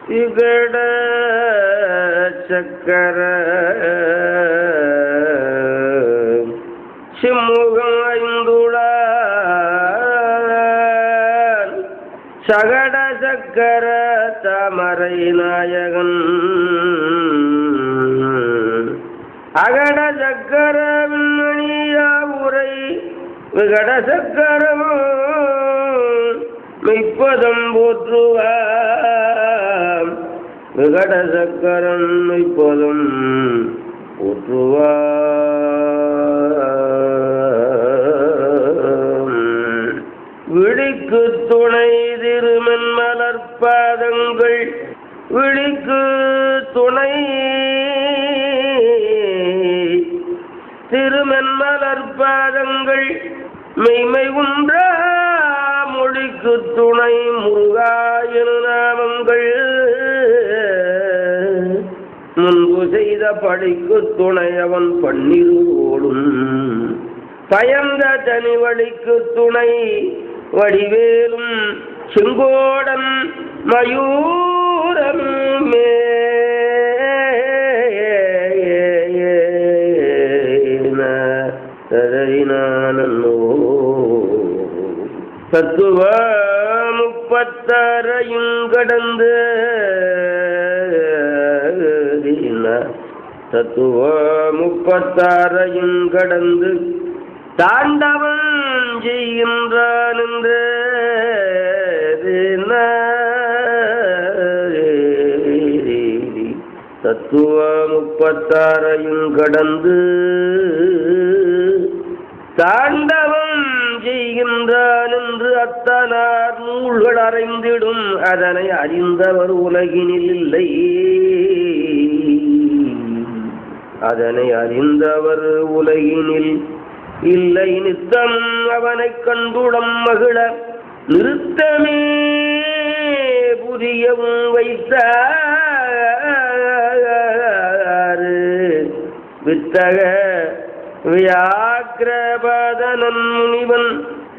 இகட சக்கர சிம்முகம் ஐந்துளான் சகட சக்கர தாமரை நாயகன் அகட சக்கர விண்மணியா உரை விகட சக்கரம் மெய்ப்பதம் போற்றுவாம் விகட சக்கரம் மெய்ப்பதம் போற்றுவாம் விழிக்கு துணை திருமன் மலர்பாதங்கள் விழிக்கு துணை திருமென்மலர்பாதங்கள் மெய்மை உன்ற மொழிக்கு துணை முருகாயன் நாமங்கள் முன்பு செய்த படிக்கு துணை அவன் பன்னிருவோடும் பயந்த தனி வழிக்கு துணை வடிவேலும் செங்கோடன் மயூரம் தத்துவ முப்பத்தரையும் கடந்து தத்துவ முப்பத்தாரையும் கடந்து தாண்டவன் செய்கின்றான் என்று தத்துவ முப்பத்தாரையும் கடந்து தாண்டவம் செய்கின்றான் என்று அத்தனார் நூல்கள் அறிந்திடும் அதனை அறிந்தவர் உலகினில் இல்லை அதனை அறிந்தவர் உலகினில் இல்லை நித்தம் அவனை கண்டுடம் மகிழ நிறுத்தமே புரியவும் வைத்தார் வித்தக வியாக்கிரபதனன் முனிவன்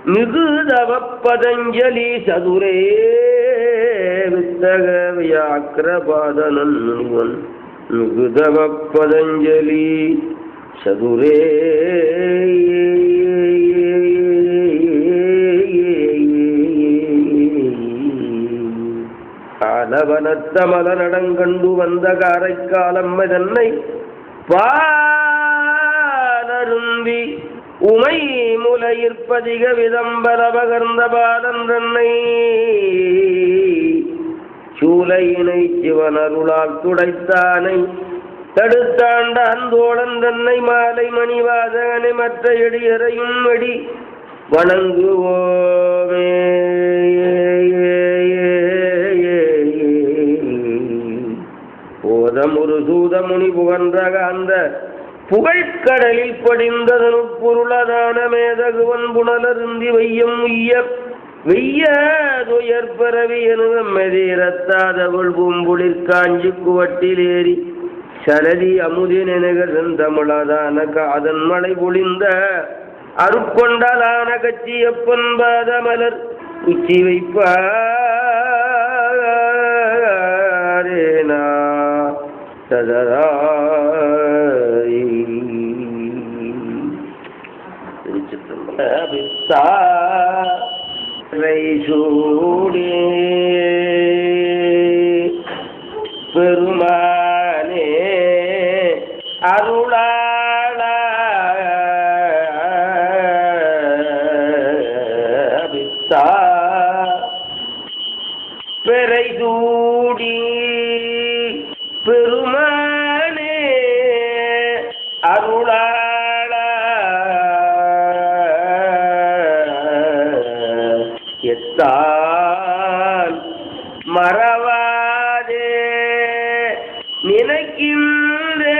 மிகுதவ பதஞ்சலி சதுரே வித்தக வியாக்கிரபதனன் முனிவன் மிகுதவ பதஞ்சலி சதுரே ஆலவனத்த மலநடங்கண்டு வந்த காரைக்காலம் தன்னை பாலருந்தி உமை முலையிற்பதிக விதம்பர பகர்ந்த பாலன் தன்னை சூலையினை சிவனருளால் துடைத்தானை தடுத்தாண்ட அந்தோழன் தன்னை மாலை மணிவாதகனை மற்ற எடியறையும் அடி வணங்குவோமே போதமுரு சூதமுனி புகன்றக அந்த புகழ்கடலில் படிந்ததனு பொருளதான மேதகுவன் புனலருந்தி வையம் உய்ய வெய்ய துயர் பரவி எனுமெதீரத்தாதவள் பூம்புளிர் காஞ்சி குவட்டிலேறி சரதி அமுதின் எனக செந்தமிழதான காதன் மலை பொழிந்த அருக்கொண்டலான கச்சியப்பன் பாதமலர் உச்சி வைப்பாரேனா சதராய் சூடி பெருமானே அருளாள பெரை சூடி பெருமானே அருளாள எத்தான் மறவாதே நினைக்கின்றேன்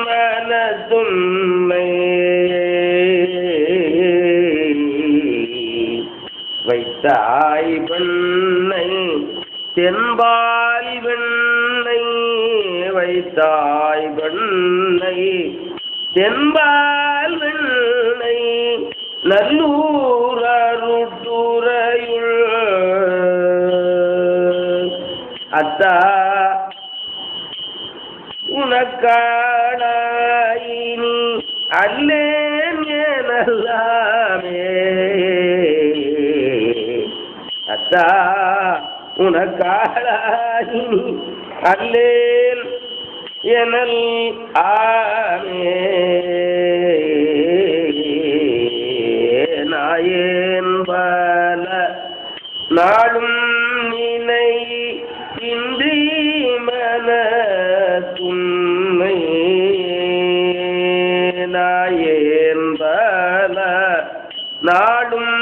மனதுன்னை வைத்தாய் பெண்ணை தென்பால் வெண்ணை வைத்தாய் வெண்ணை தென்பால் வெண்ணை நல்லூர் அருட்டுரையுள் அத்தா உனக்காடாயினி அல்லேன் எனல்லாமே அத்தா உனக்காடாயினி அல்லேன் எனல் ஆமே நாயேன் பல நாளும் நினை இன்றி மன துன்மை நாயேன் பல நாளும்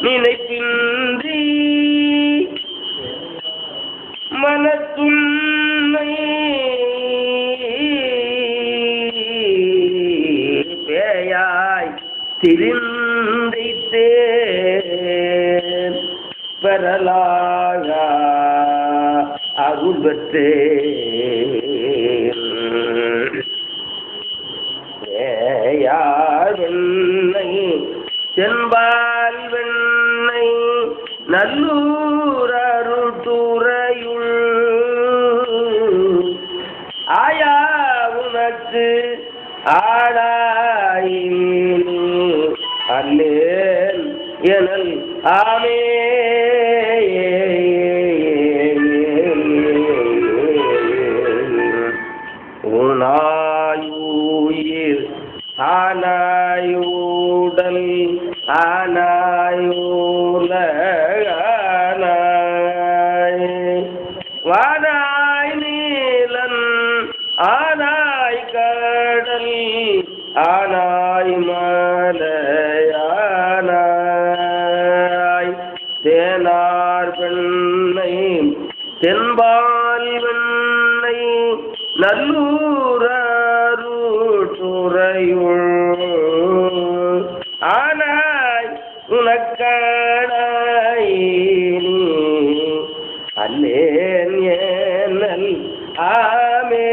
நினைப்பின்றி மனத்துன்மை பேயாய் திரிந்தைத்தேன் பெறலாக அருள் பெற்றேன் பேயார் வெண்ணை செம்பால் வெண்ணை நல்லூர் அருட்டுறையுள் ஆயா உனக்கு ஆடாயினி அல்லேன் எனல் ஆமே உனாயுயிர் ஆனாயுடல் ஆனாயுல வானாய் நீலன் ஆனாய் கடல் ஆனாய் மலையானாய் தேனார் பெண்ணை தென்பால் வெண்ணை நல்லூரூற்றுறையுள் ஆனாய் உனக்காடாயினி அல்லேன் ஏனல் ஆமே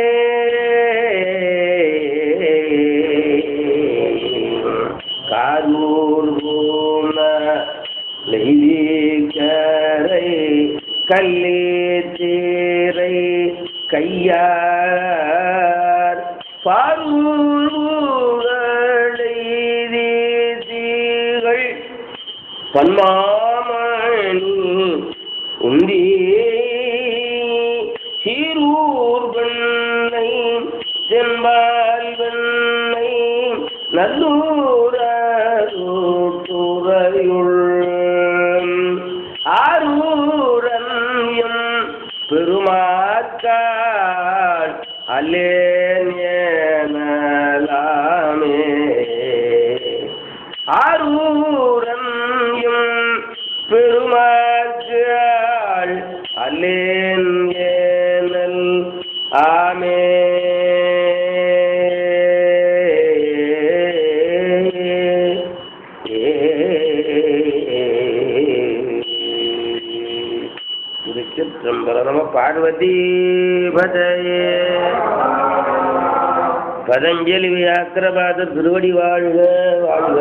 காரூர் பூன நெய்தீக்கரை கல்லேத்தேரை கையார் பாரூர்களைதீகள் பன்மாமணி உந்தி சீரூர் வெண்ணை செம்பால் வெண்ணை நல்லூரூற்றுறையுள் ஆரூரன்யம் பெருமாக்கால் அல்லேன் எனலாமே ஆரூரன்யம் பெருமாக்கால் அல்லேன் எனல் ஆமே நம பார்வதி பதயே பதஞ்சலி வியாக்கிரபாதர் திருவடி வாழ்க வாழ்க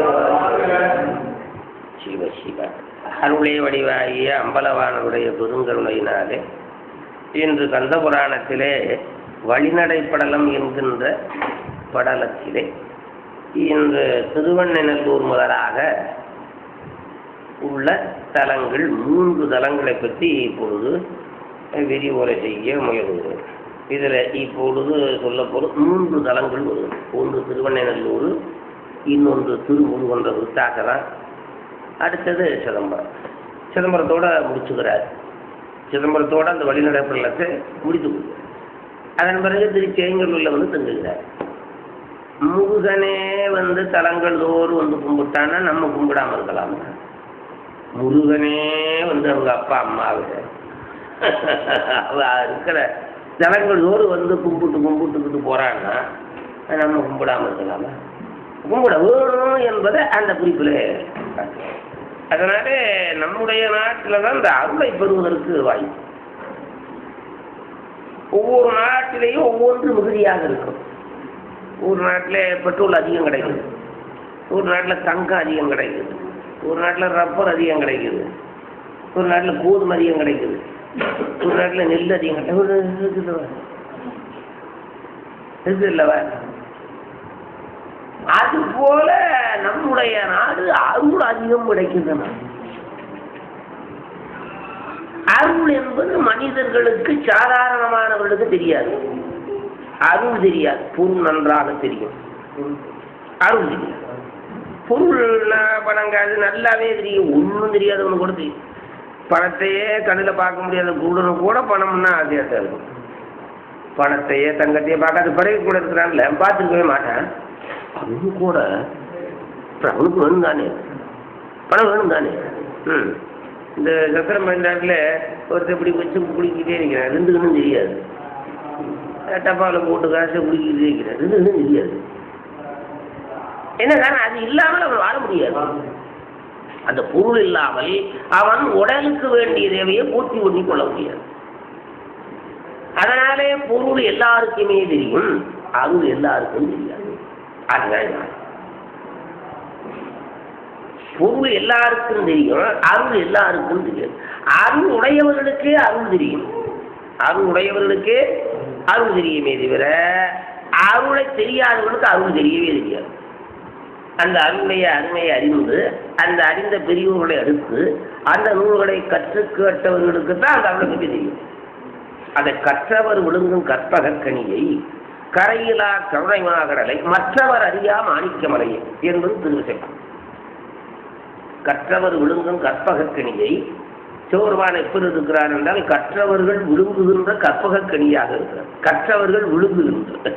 சிவ சிவ அருளே வடிவாகிய அம்பலவானருடைய பெருங்கருணையினாலே இன்று கந்த புராணத்திலே வழிநடைப்படலம் என்கின்ற படலத்திலே இன்று திருவண்ணநல்லூர் முதலாக உள்ள தலங்கள் 3 தலங்களை பற்றி இப்பொழுது விரிவுரை செய்ய முயல்கிறோம். இதில் இப்பொழுது சொல்லப்போகும் 3 தலங்கள் வரும். ஒன்று திருவண்ணநல்லூர், இன்னொன்று திருமுருகன்ற விருத்தாசலம், அடுத்தது சிதம்பரம். சிதம்பரத்தோடு முடிச்சுக்கிறார். சிதம்பரத்தோடு அந்த வழிநடைப்பள்ளத்தை முடித்து கொடுக்குறார். அதன் பிறகு திருச்செங்கலூரில் வந்து தங்குகிறார். முருகனே வந்து தலங்கள் தோறும் வந்து கும்பிட்டான்னா நம்ம கும்பிடாமல் இருக்கலாமா? முருகனே வந்து அவங்க அப்பா அம்மாவை இருக்கிற தலங்கள் தோறும் வந்து கும்பிட்டுக்கிட்டு போகிறான்னா நம்ம கும்பிடாமல் இருக்கலாமா? கும்பிட வேணும் என்பதை அந்த குறிப்பில். அதனால நம்முடைய நாட்டில் தான் இந்த அருளை பெறுவதற்கு வாய்ப்பு. ஒவ்வொரு நாட்டிலையும் ஒவ்வொன்று மிகுதியாக இருக்கும். ஒரு நாட்டில் பெட்ரோல் அதிகம் கிடைக்குது, ஒரு நாட்டில் தங்கம் அதிகம் கிடைக்குது, ஒரு நாட்டில் ரப்பர் அதிகம் கிடைக்குது, ஒரு நாட்டில் கோதுமை அதிகம் கிடைக்குது, உங்கள் நாட்டில் நெல் அதிகம் இருக்குது இல்லவா? அது போல நம்முடைய நாடு அருள் அதிகம் கிடைக்கின்றன. அருள் என்பது மனிதர்களுக்கு சாதாரணமானவர்களுக்கு தெரியாது. அருள் தெரியாது, பொருள் நன்றாக தெரியும். அருள் தெரியாது, பொருள் பணங்காது நல்லாவே தெரியும். ஒன்றும் தெரியாது, ஒன்று கூட தெரியும். பணத்தையே கண்ணில் பார்க்க முடியாத குருடனு கூட பணம்னா ஆசையாக இருக்கும். பணத்தையே தங்கத்தையே பார்க்காத பிறகு கூட இருக்கிறான்ல, பார்த்துருக்கவே மாட்டேன். அவனு கூட அவனுக்கு வேணும் தானே, பணம் வேணும் தானே. இந்த சத்திரம் பண்டாட்டில் ஒருத்தர் இப்படி வச்சு குடிக்கிட்டே இருக்கிறேன், ரெண்டு கண்ணும் தெரியாது. டப்பாவில் போட்டு காசை குடிக்கிட்டே இருக்கிறேன், ரெண்டு கண்ணும் தெரியாது. என்ன காரணம்? அது இல்லாமல் அவன் வாழ முடியாது. அந்த பொருள் இல்லாமல் அவன் உடலுக்கு வேண்டிய தேவையை பூர்த்தி பண்ணி கொள்ள முடியாது. அதனாலே பொருள் எல்லாருக்குமே தெரியும், அருள் எல்லாருக்கும் தெரியாது. அதுதான் பொருள் எல்லாருக்கும் தெரியும், அருள் எல்லாருக்கும் தெரியாது. அருள் உடையவர்களுக்கே அருள் தெரியும், அருள் உடையவர்களுக்கே அருள் தெரியுமே தவிர அருளை தெரியாதவர்களுக்கு அருள் தெரியவே தெரியாது. அந்த அருளைய அருமையை அறிந்து அந்த அறிந்த பெரியவர்களை அடுத்து அந்த நூல்களை கற்று கேட்டவர்களுக்கு தான் அந்த அருளை பற்றி தெரியும். அதை கற்றவர் விழுங்கும் கற்பகக்கணியை கரையிலா கருணைமாகடலை மற்றவர் அறியா மாணிக்கமலையை என்பது திருவிசைப்பம். கற்றவர் விழுங்கும் கற்பகக்கணியை சிவபெருமான் எப்படி இருக்கிறார் என்றால் கற்றவர்கள் விழுங்குகின்ற கற்பகக்கணியாக இருக்கிறார். கற்றவர்கள் விழுங்குகின்ற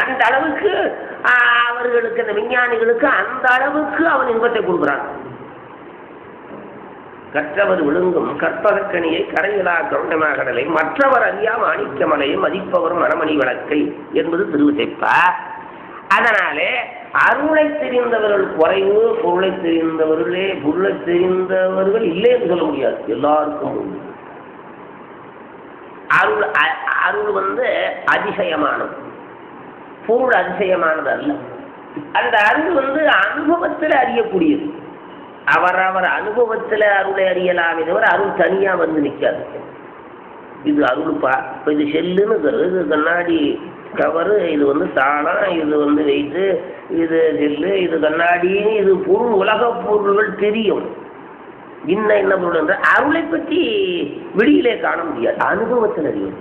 அந்த அளவுக்கு அவர்களுக்கு, அந்த விஞ்ஞானிகளுக்கு அந்த அளவுக்கு அவன் இன்பத்தை கொடுக்கிறான். கற்றவர் விழுங்கும் கற்பகக்கணியை கரையிலா கருணைமாகடலை மற்றவர் அறியா மாணிக்கமலையை மதிப்பவர் மணமணி விளக்கை என்பது திருவிசைப்பா. அதனாலே அருளை தெரிந்தவர்கள் குறைவு, பொருளை தெரிந்தவர்களே, பொருளை தெரிந்தவர்கள் இல்லை என்று சொல்ல முடியாது. எல்லாருக்கும் உண்டு. அருள் அருள் அதிசயமானது, பொருள் அதிசயமானது அல்ல. அந்த அருள் அனுபவத்தில் அறியக்கூடியது. அவரவர் அனுபவத்தில் அருளை அறியலாமே தவிர அருள் தனியா நிற்காது. இது அருள்ப்பா, இப்போ இது செல்லுன்னு, இது கண்ணாடி கவரு, இது தாளம், இது வெயிட்டு, இது செல்லு, இது கண்ணாடின்னு, இது பொருள், உலக பொருள்கள் தெரியும். என்ன பொருள் என்ற அருளை பற்றி வெளியிலே காண முடியாது, அனுபவத்தில் அறியும்,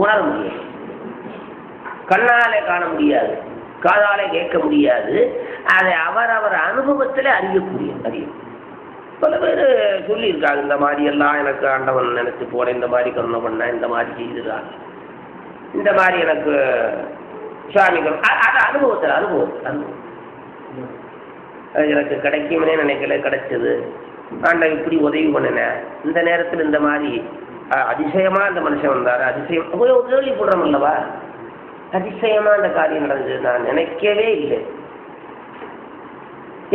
உணர முடியாது. கண்ணாலே காண முடியாது, காதாலே கேட்க முடியாது. அதை அவரவர் அனுபவத்தில் அறியக்கூடிய அறியும். பல பேர் சொல்லியிருக்காங்க, இந்த மாதிரி எல்லாம் எனக்கு ஆண்டவன் நினைச்சு போனேன், இந்த மாதிரி கருணை பண்ண, இந்த மாதிரி செய்துதான், இந்த மாதிரி எனக்கு சுவாமிகள். அது அனுபவத்தில் அனுபவம் எனக்கு கிடைக்கும்னே நினைக்கல, கிடைச்சது. ஆண்டவன் இப்படி உதவி பண்ணினேன், இந்த நேரத்தில் இந்த மாதிரி அதிசயமா அந்த மனுஷன் வந்தார், அதிசயம் கேள்விப்படுறோம் அல்லவா, அதிசயமா அந்த காரியம் நடந்தது, நான் நினைக்கவே இல்லை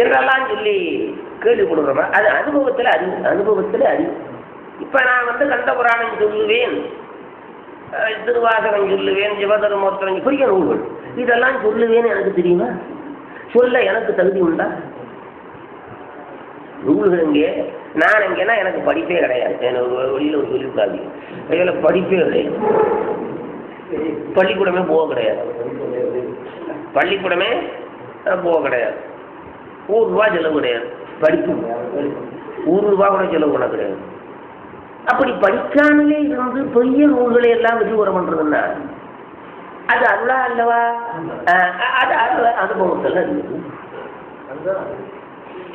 என்றெல்லாம் சொல்லி கேள்விப்படுறோமா. அது அனுபவத்தில் அறிவு, அனுபவத்தில் அறிவு. இப்ப நான் கண்ட புராணம் சொல்லுவேன், திருவாசகம் சொல்லுவேன், சிவதர்மோத்தரம், பெரிய நூல்கள் இதெல்லாம் சொல்லுவேன்னு எனக்கு தெரியுமா? சொல்ல எனக்கு தகுதி உண்டா? நூல்கள் எங்கே, நான் எங்கன்னா எனக்கு படிப்பே கிடையாது. எனக்கு வெளியில ஒரு சொல்லிவிடாது, அதில் படிப்பே கிடையாது. பள்ளிக்கூடமே போக கிடையாது, பள்ளிக்கூடமே போக கிடையாது. ₹1 செலவு கிடையாது, படிப்பு ₹1 கூட செலவு பண்ண கிடையாது. அப்படி படிக்காமலே இருந்து பெரிய நூல்களை எல்லாம் விரிவுரை பண்றதுன்னா அது அருளா அல்லவா? அது அனுபவத்தில்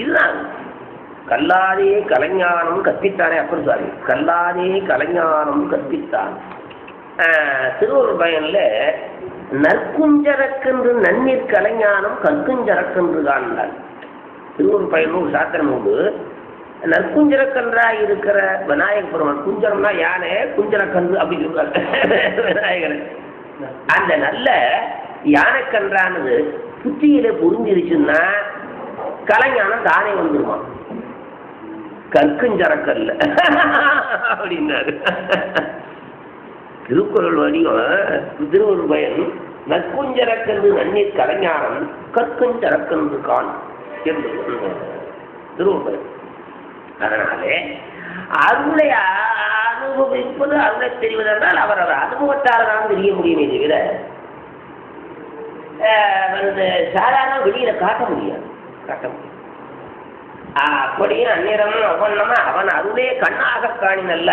இதுதான். கல்லாதே கலைஞானம் கற்பித்தானே, அப்படி சாரி, கல்லாதே கலைஞானம் கற்பித்தான். திருவள்ளுவர் பயன்ல நற்குஞ்சரக்கென்று நன்னீர் கலைஞானம் கற்குஞ்சரக்கென்று காண்பார். திருவள்ளுவர் பயன் ஒரு சாத்திரம் உண்டு. நற்குஞ்சரக்கன்றாக இருக்கிற விநாயக பெருமான், குஞ்சரம்னா யானை, குஞ்சரக்கன்று அப்படி சொல்றாரு விநாயகர். அந்த நல்ல யானைக்கன்றானது புத்தியில புரிஞ்சிருச்சுன்னா கலைஞானம் தானே வந்துருமா, கற்குஞ்சரக்கல்ல அப்படின்னாரு. திருக்குறள் வடிவம் திருவள்ளுவர் பயன் நற்குஞ்சரக்கன்று நன்னீர் கலைஞானம் கற்குஞ்சரக்கன்று காண் என்று திருவள்ளுவர் பயன். அதனாலே அருளை அனுபவிப்பது அருளை தெரிவதென்றால் அவர் அனுபவத்தால் தான் தெரிய முடியுமே தவிர வந்து சாதாரண வெளியில காட்ட முடியாது. அப்படியே அந்நிறம் அவன் அருளே கண்ணாக காணினல்ல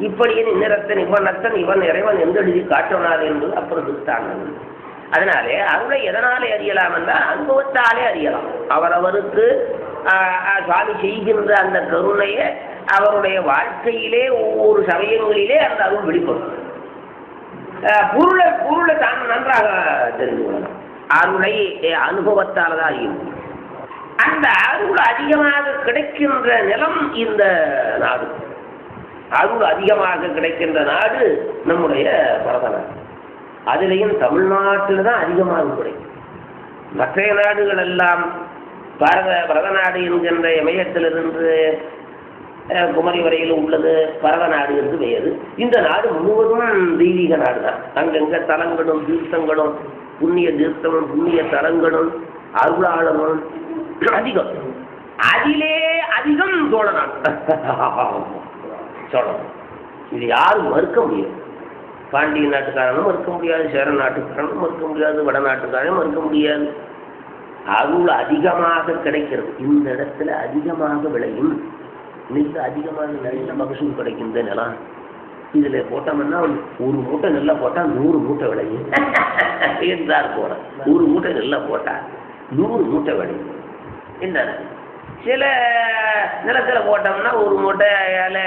இப்படியே நிறத்தன் இவனத்தன் இவன் இறைவன் எந்தெழுதி காட்டினார் என்று அப்புறம் திருத்தாங்க. அதனாலே அருளை எதனாலே அறியலாம் என்றால் அனுபவத்தாலே அறியலாம். அவரவருக்கு சுவாமி செய்கின்ற அந்த கருணையை அவருடைய வாழ்க்கையிலே ஒவ்வொரு சமயங்களிலே அந்த அருள் வெளிப்படும். பொருளை தான் நன்றாக தெரிந்து கொள்ளலாம். அருளை அனுபவத்தால் தான் அறியும். அந்த அருள் அதிகமாக கிடைக்கின்ற நிலம் இந்த நாடு. அருள் அதிகமாக கிடைக்கின்ற நாடு நம்முடைய பரத நாடு. அதிலையும் தமிழ்நாட்டில் தான் அதிகமாக கிடைக்கும். மற்ற நாடுகள் எல்லாம் பரத நாடு என்கின்ற இமயத்திலிருந்து குமரி வரையில் உள்ளது பரத நாடு என்று பெயர். இந்த நாடு முழுவதும் தெய்வீக நாடு தான். அங்கங்க தலங்களும் தீர்த்தங்களும் புண்ணிய தீர்த்தமும் புண்ணிய தலங்களும் அருளாளரும் அதிகம். அதிலே அதிகம் சோழ நாடு. சோழன் இது யாரும் மறுக்க முடியாது. பாண்டிய நாட்டுக்காரனும் மறுக்க முடியாது, சேர நாட்டுக்காரனும் மறுக்க முடியாது, வடநாட்டுக்காரனும் மறுக்க முடியாது. அருள் அதிகமாக கிடைக்கிறது. இந்த இடத்துல அதிகமாக விளையும் நெல், அதிகமாக நல்ல மகசூல் கிடைக்கின்ற நிலம். இதுல போட்டோம்னா ஒரு மூட்டை நெல்லை போட்டா 100 மூட்டை விளையும் என்றார் போற. 100 மூட்டை நெல்லை போட்டா 100 மூட்டை விளையும். என்ன சில நிலத்துல போட்டோம்னா ஒரு மூட்டையால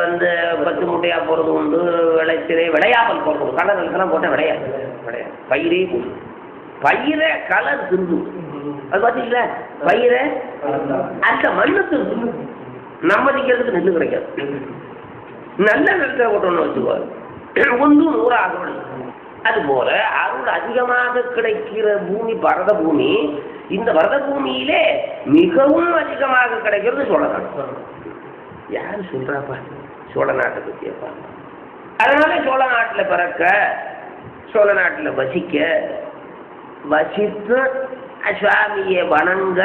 வந்து 10 மூட்டையா போறது உண்டு. விளையாமல் போறது உண்டு. கடல் நிலத்தெல்லாம் போட்டா விளையாது. பயிரே போடும். பயிரை கலர் திருந்து. அது பார்த்தீங்களா, பயிரை அந்த மண்ணு திருந்து. நம்ம நிக்கிறதுக்கு நெல் கிடைக்காது. நல்ல நிலத்தை போட்டோம்னு வச்சுக்குவாரு, 100 ஆகணும். அது போல அருள் அதிகமாக கிடைக்கிற பூமி பரத பூமி. இந்த பரத பூமியிலே மிகவும் அதிகமாக கிடைக்கிறது சோழ நாடு. யாரு சொல்றாப்பா சோழ நாட்டை பத்தியப்பா? அதனால சோழ நாட்டில் பிறக்க, சோழ நாட்டில் வசித்து சுவாமியை வணங்க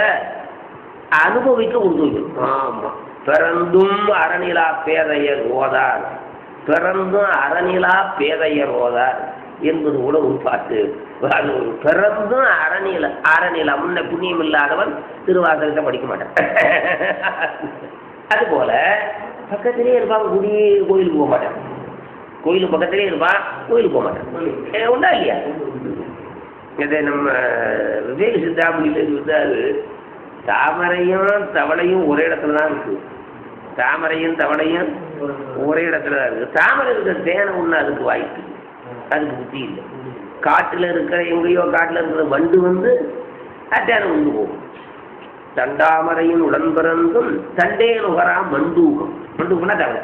அனுபவிக்க உண்டு. ஆமா, பிறந்தும் அறநிலா பேதையர் ஓதார், பிறந்தும் அறநிலா பேதையர் ஓதார் என்பது கூட ஒரு பாட்டு. பிறந்தும் அறநில முன்ன புண்ணியம் இல்லாதவன் திருவாசகத்தை படிக்க மாட்டான். அதுபோல பக்கத்திலே இருப்பான், கோயிலுக்கு போக மாட்டான். கோயிலுக்கு பக்கத்திலே இருப்பான், கோயிலுக்கு போக மாட்டான். உண்டா இல்லையா? இதை நம்ம விவேக சித்தாமணியில இருந்தாரு. தாமரையும் தவளையும் ஒரே இடத்துல தான் இருக்கு. தாமரையும் தவளையும் ஒரே இடத்துல தான் இருக்கு. தாமரை இருக்கிற தேனை ஒன்று அதுக்கு வாய்ப்பு, அதுக்கு புத்தி இல்லை. காட்டில் இருக்கிற எங்கேயோ காட்டில் இருக்கிற வண்டு வந்து தேனை உண்டு போகும். தண்டாமரையும் உடன் பிறந்தும் தண்டே நுகரா மண்டூகம். மண்டூகம்னா தவளை.